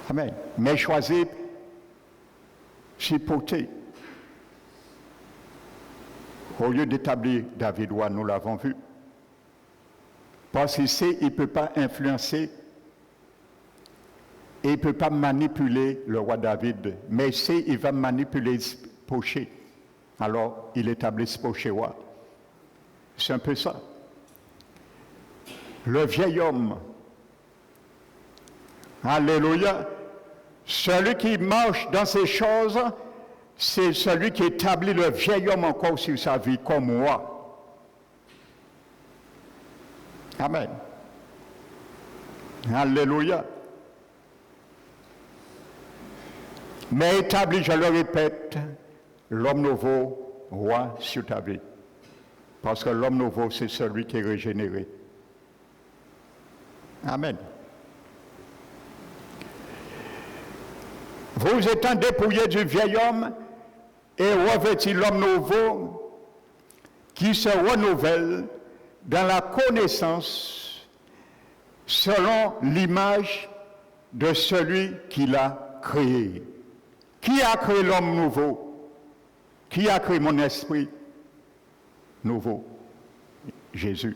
Amen. Mais choisi Chipoté. Au lieu d'établir David roi, nous l'avons vu. Parce qu'il sait qu'il ne peut pas influencer et il ne peut pas manipuler le roi David. Mais il sait qu'il va manipuler Poché. Alors, il établit ce Poché roi. C'est un peu ça. Le vieil homme. Alléluia. Celui qui marche dans ces choses, c'est celui qui établit le vieil homme encore sur sa vie comme moi. Amen. Alléluia. Mais établit, je le répète, l'homme nouveau, roi sur ta vie. Parce que l'homme nouveau, c'est celui qui est régénéré. Amen. Vous étant dépouillés du vieil homme et revêtis l'homme nouveau qui se renouvelle dans la connaissance selon l'image de celui qui l'a créé. Qui a créé l'homme nouveau? Qui a créé mon esprit nouveau? Jésus.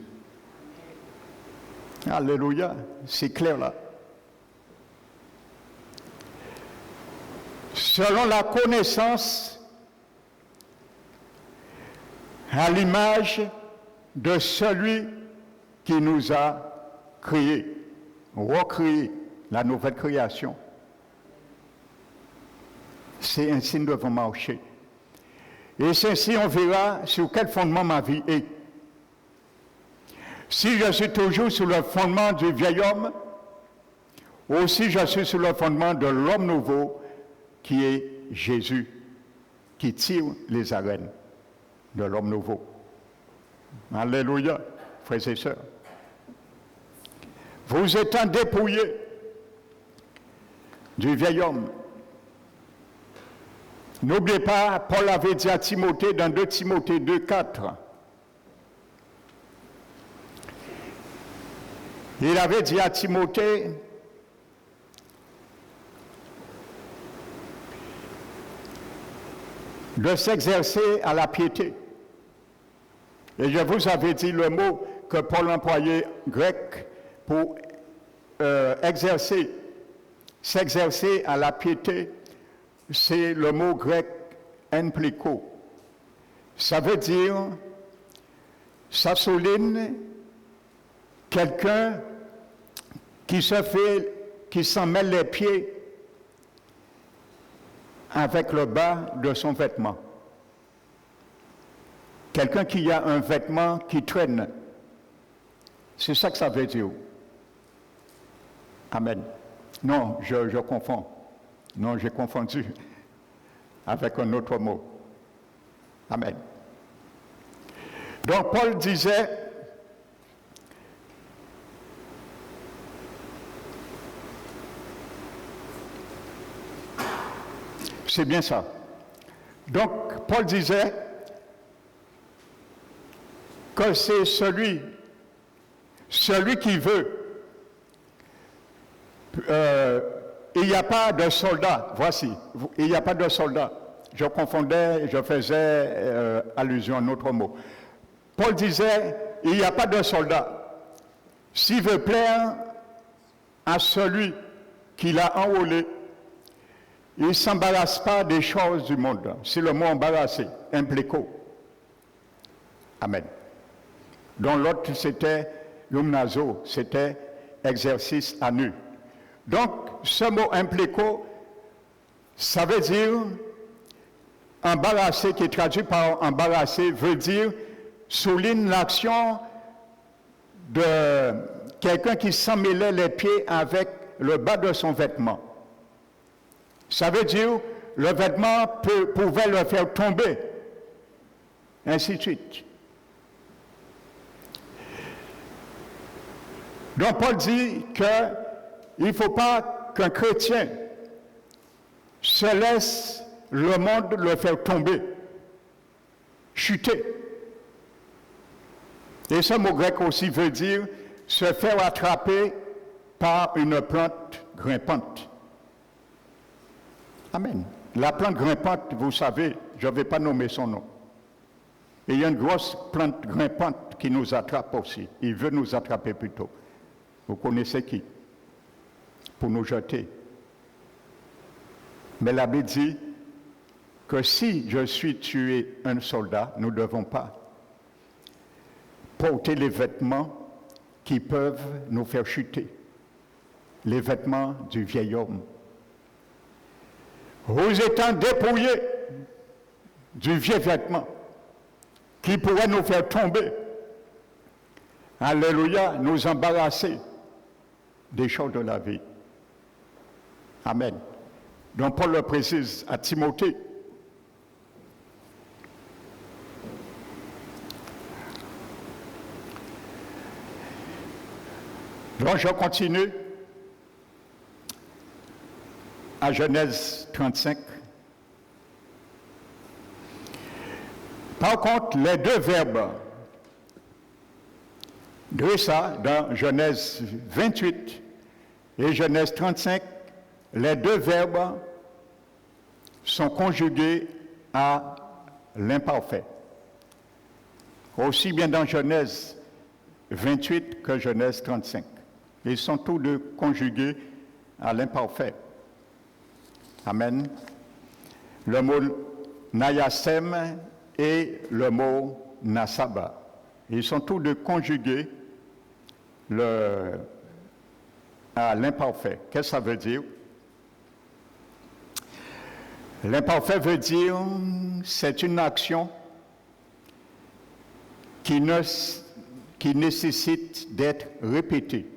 Alléluia, c'est clair là. Selon la connaissance à l'image de celui qui nous a créés, recréé, la nouvelle création. C'est ainsi nous devons marcher. Et c'est ainsi on verra sur quel fondement ma vie est. Si je suis toujours sur le fondement du vieil homme, ou si je suis sur le fondement de l'homme nouveau, qui est Jésus, qui tire les arènes de l'homme nouveau. Alléluia, frères et sœurs. Vous étant dépouillés du vieil homme. N'oubliez pas, Paul avait dit à Timothée dans 2 Timothée 2,4. Il avait dit à Timothée, de s'exercer à la piété. Et je vous avais dit le mot que Paul employait grec pour s'exercer à la piété, c'est le mot grec empliko. Ça veut dire, ça souligne quelqu'un qui s'en mêle les pieds avec le bas de son vêtement. Quelqu'un qui a un vêtement qui traîne. C'est ça que ça veut dire. Amen. Non, je confonds. Non, j'ai confondu avec un autre mot. Amen. Donc Paul disait, c'est bien ça. Donc Paul disait que c'est celui qui veut. Il n'y a pas de soldat, voici, il n'y a pas de soldat. Je confondais, je faisais allusion à un autre mot. Paul disait, il n'y a pas de soldat. S'il veut plaire à celui qui l'a enrôlé, il ne s'embarrasse pas des choses du monde. C'est le mot embarrassé, implico. Amen. Donc l'autre, c'était yumnazo, c'était exercice à nu. Donc, ce mot implico, ça veut dire embarrassé, qui est traduit par embarrassé, veut dire souligne l'action de quelqu'un qui s'emmêlait les pieds avec le bas de son vêtement. Ça veut dire le vêtement pouvait le faire tomber, ainsi de suite. Donc Paul dit qu'il ne faut pas qu'un chrétien se laisse le monde le faire tomber, chuter. Et ce mot grec aussi veut dire se faire attraper par une plante grimpante. Amen. La plante grimpante, vous savez, je ne vais pas nommer son nom. Et il y a une grosse plante grimpante qui nous attrape aussi. Il veut nous attraper plutôt. Vous connaissez qui? Pour nous jeter. Mais la Bible dit que si je suis tué un soldat, nous ne devons pas porter les vêtements qui peuvent nous faire chuter. Les vêtements du vieil homme. Vous étant dépouillés du vieux vêtement qui pourrait nous faire tomber, alléluia, nous embarrasser des choses de la vie. Amen. Donc Paul le précise à Timothée. Donc je continue à Genèse 35. Par contre, les deux verbes de ça, dans Genèse 28 et Genèse 35, les deux verbes sont conjugués à l'imparfait. Aussi bien dans Genèse 28 que Genèse 35. Ils sont tous deux conjugués à l'imparfait. Amen. Le mot nayasem et le mot nasaba. Ils sont tous deux conjugués à l'imparfait. Qu'est-ce que ça veut dire? L'imparfait veut dire c'est une action qui nécessite d'être répétée.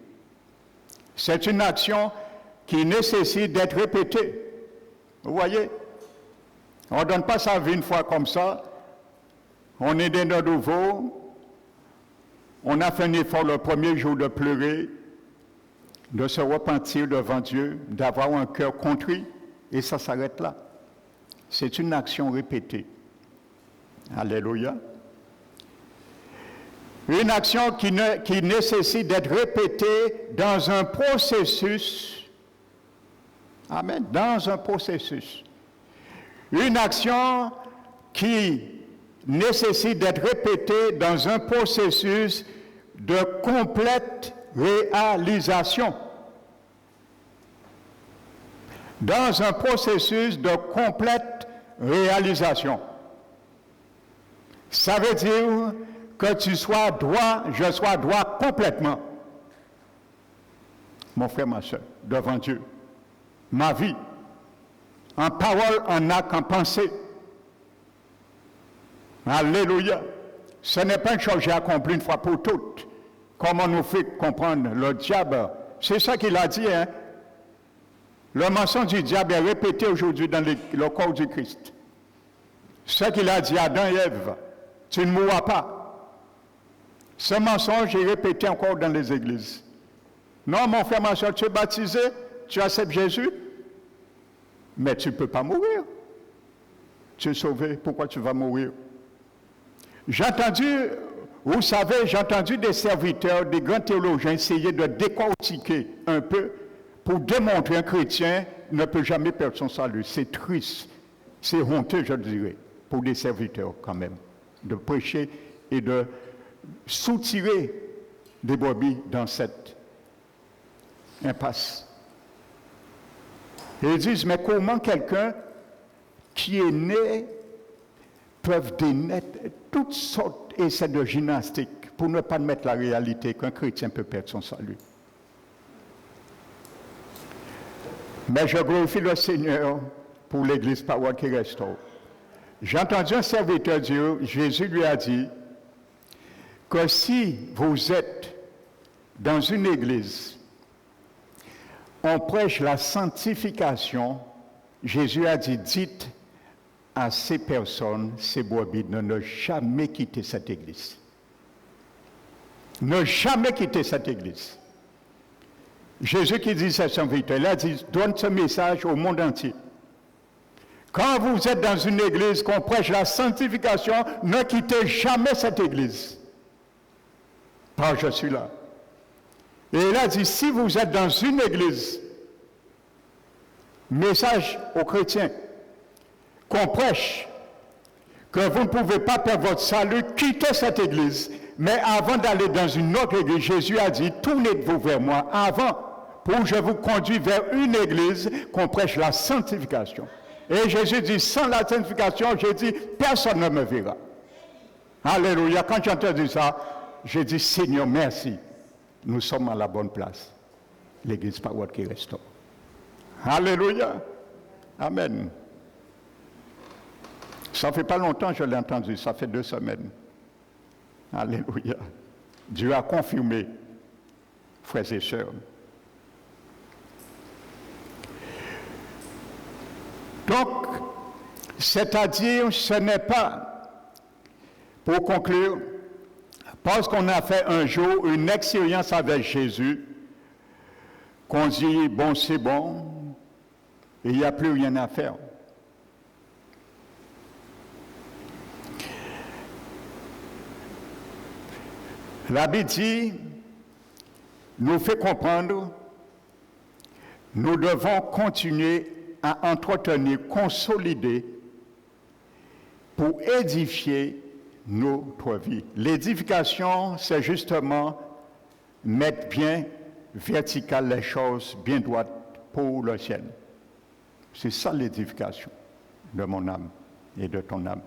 C'est une action qui nécessite d'être répétée. Vous voyez? On ne donne pas sa vie une fois comme ça. On est né de nouveau. On a fait un effort le premier jour de pleurer, de se repentir devant Dieu, d'avoir un cœur contrit, et ça s'arrête là. C'est une action répétée. Alléluia. Une action qui nécessite d'être répétée dans un processus. Amen. Dans un processus. Une action qui nécessite d'être répétée dans un processus de complète réalisation. Dans un processus de complète réalisation. Ça veut dire que tu sois droit, je sois droit complètement. Mon frère, ma soeur, devant Dieu. Ma vie, en parole, en acte, en pensée. Alléluia. Ce n'est pas une chose que j'ai accomplie une fois pour toutes. Comment nous fait comprendre le diable? C'est ça qu'il a dit, hein? Le mensonge du diable est répété aujourd'hui dans le corps du Christ. Ce qu'il a dit à Adam et Ève, tu ne mourras pas. Ce mensonge est répété encore dans les églises. Non, mon frère, ma soeur, tu es baptisé, tu acceptes Jésus, mais tu ne peux pas mourir. Tu es sauvé, pourquoi tu vas mourir? J'ai entendu, vous savez, j'ai entendu des serviteurs, des grands théologiens essayer de décortiquer un peu pour démontrer qu'un chrétien ne peut jamais perdre son salut. C'est triste, c'est honteux, je dirais, pour des serviteurs quand même, de prêcher et de soutirer des brebis dans cette impasse. Et ils disent, mais comment quelqu'un qui est né peut dénaître toutes sortes d'essais de gymnastique pour ne pas admettre la réalité qu'un chrétien peut perdre son salut. Mais je glorifie le Seigneur pour l'Église Parole qui restaure. J'ai entendu un serviteur dire, Jésus lui a dit, que si vous êtes dans une église, on prêche la sanctification, Jésus a dit, dites à ces personnes, ces brebis, de ne jamais quitter cette église. Ne jamais quitter cette église. Jésus qui dit ça à son serviteur, il a dit, donne ce message au monde entier. Quand vous êtes dans une église, qu'on prêche la sanctification, ne quittez jamais cette église. Car je suis là. Et il a dit, si vous êtes dans une église, message aux chrétiens, qu'on prêche, que vous ne pouvez pas perdre votre salut, quittez cette église. Mais avant d'aller dans une autre église, Jésus a dit, tournez-vous vers moi avant, pour que je vous conduise vers une église qu'on prêche la sanctification. Et Jésus dit, sans la sanctification, j'ai dit, personne ne me verra. Alléluia. Quand j'ai entendu ça, j'ai dit, Seigneur, merci. Nous sommes à la bonne place. L'église Parole qui restaure. Alléluia. Amen. Ça ne fait pas longtemps que je l'ai entendu, ça fait 2 semaines. Alléluia. Dieu a confirmé, frères et sœurs. Donc, c'est-à-dire, ce n'est pas, pour conclure, parce qu'on a fait un jour une expérience avec Jésus, qu'on dit, bon, c'est bon, il n'y a plus rien à faire. La Bible dit, nous fait comprendre, nous devons continuer à entretenir, consolider, pour édifier notre vie. L'édification, c'est justement mettre bien vertical les choses, bien droites pour le ciel. C'est ça l'édification de mon âme et de ton âme.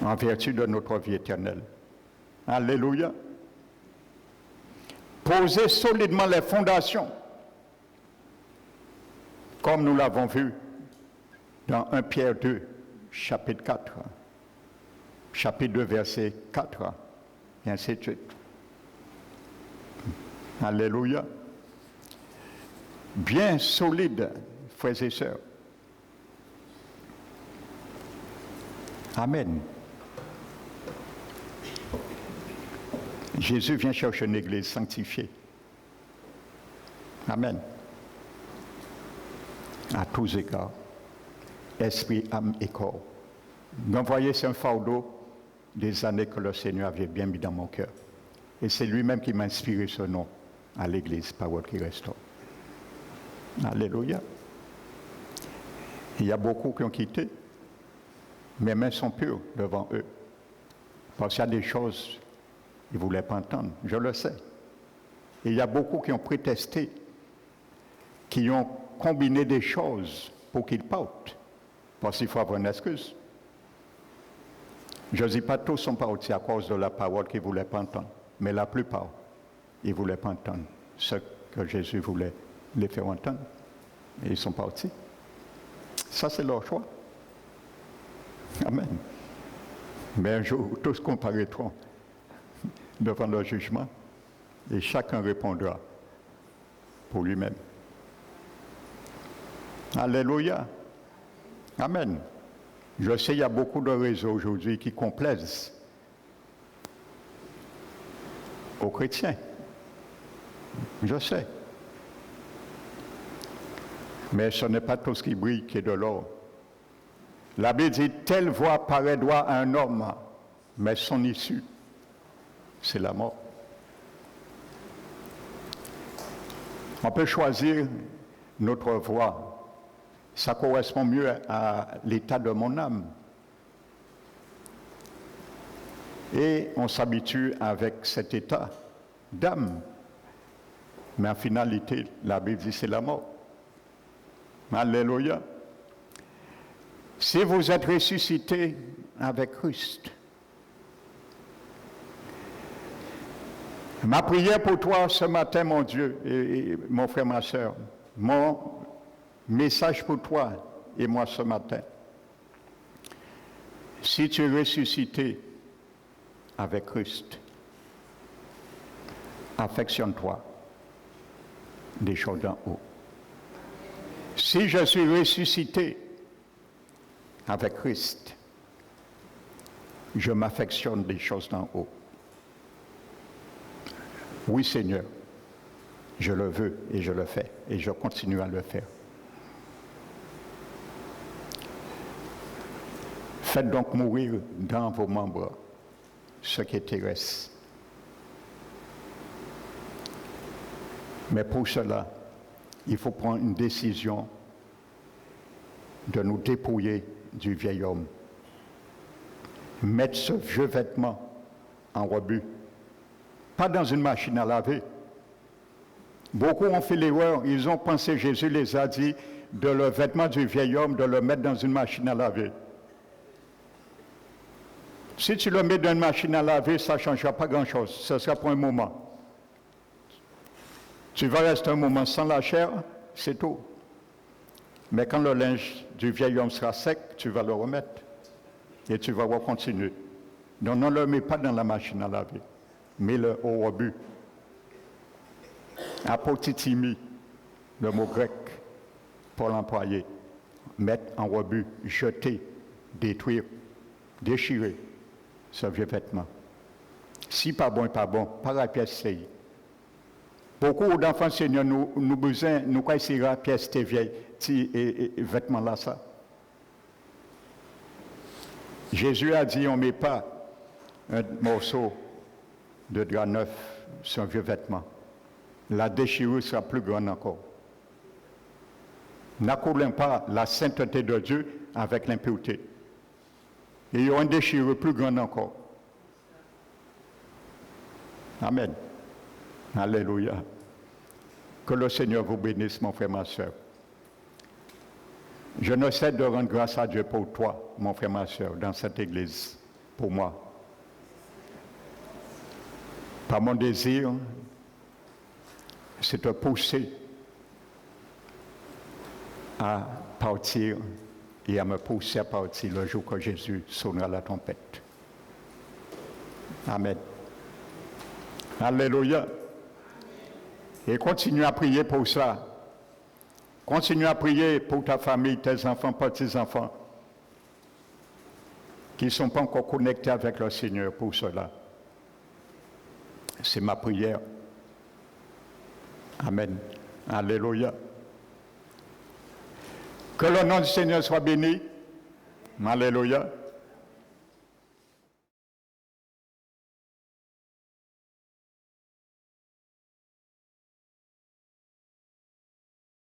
En vertu de notre vie éternelle. Alléluia. Poser solidement les fondations, comme nous l'avons vu dans 1 Pierre 2, chapitre 4, chapitre 2, verset 4, et ainsi de suite. Alléluia. Bien solide, frères et sœurs. Amen. Jésus vient chercher une église sanctifiée. Amen. À tous égards. Esprit, âme et corps. Vous voyez, c'est un fardeau des années que le Seigneur avait bien mis dans mon cœur. Et c'est lui-même qui m'a inspiré ce nom à l'église, Parole qui restaure. Alléluia. Il y a beaucoup qui ont quitté. Mes mains sont pures devant eux. Parce qu'il y a des choses qu'ils ne voulaient pas entendre. Je le sais. Et il y a beaucoup qui ont protesté, qui ont combiné des choses pour qu'ils partent. Parce qu'il faut avoir une excuse. Je ne dis pas tous sont partis à cause de la parole qu'ils ne voulaient pas entendre. Mais la plupart, ils ne voulaient pas entendre ce que Jésus voulait les faire entendre. Et ils sont partis. Ça, c'est leur choix. Amen. Mais un jour, tous comparaîtront devant le jugement et chacun répondra pour lui-même. Alléluia. Amen. Je sais, il y a beaucoup de réseaux aujourd'hui qui complaisent aux chrétiens. Je sais. Mais ce n'est pas tout ce qui brille qui est de l'or. La Bible dit, telle voix paraît droit à un homme, mais son issue, c'est la mort. On peut choisir notre voie. Ça correspond mieux à l'état de mon âme. Et on s'habitue avec cet état d'âme. Mais en finalité, la Bible dit c'est la mort. Alléluia. Si vous êtes ressuscité avec Christ, ma prière pour toi ce matin, mon Dieu, et mon frère, ma soeur, mon message pour toi et moi ce matin. Si tu es ressuscité avec Christ, affectionne-toi des choses d'en haut. Si je suis ressuscité avec Christ, je m'affectionne des choses d'en haut. Oui, Seigneur, je le veux et je le fais et je continue à le faire. Faites donc mourir dans vos membres ce qui est terrestre. Mais pour cela, il faut prendre une décision de nous dépouiller du vieil homme. Mettre ce vieux vêtement en rebut. Pas dans une machine à laver. Beaucoup ont fait l'erreur, ils ont pensé, Jésus les a dit, de le vêtement du vieil homme, de le mettre dans une machine à laver. Si tu le mets dans une machine à laver, ça ne changera pas grand-chose. Ce sera pour un moment. Tu vas rester un moment sans la chair, c'est tout. Mais quand le linge du vieil homme sera sec, tu vas le remettre. Et tu vas continuer. Donc ne le mets pas dans la machine à laver. Mets-le au rebut. Apotitimi, le mot grec pour l'employer. Mettre en rebut, jeter, détruire, déchirer ce vieux vêtement. Si pas bon, pas la pièce seye. Beaucoup d'enfants, Seigneur, nous besoin, nous quoi c'est la pièce tes vieilles, et vêtements là ça. Jésus a dit, on ne met pas un morceau de drap neuf sur un vieux vêtement. La déchirure sera plus grande encore. N'accoulons pas la sainteté de Dieu avec l'impureté. Et il y aura une déchirure plus grande encore. Amen. Alléluia. Que le Seigneur vous bénisse, mon frère, ma soeur. Je ne cesse de rendre grâce à Dieu pour toi, mon frère, ma soeur, dans cette église, pour moi. Par mon désir, c'est de pousser à partir et à me pousser à partir le jour que Jésus sonnera la trompette. Amen. Alléluia. Et continue à prier pour ça. Continue à prier pour ta famille, tes enfants, petits-enfants, qui ne sont pas encore connectés avec le Seigneur pour cela. C'est ma prière. Amen. Alléluia. Que le nom du Seigneur soit béni. Alléluia.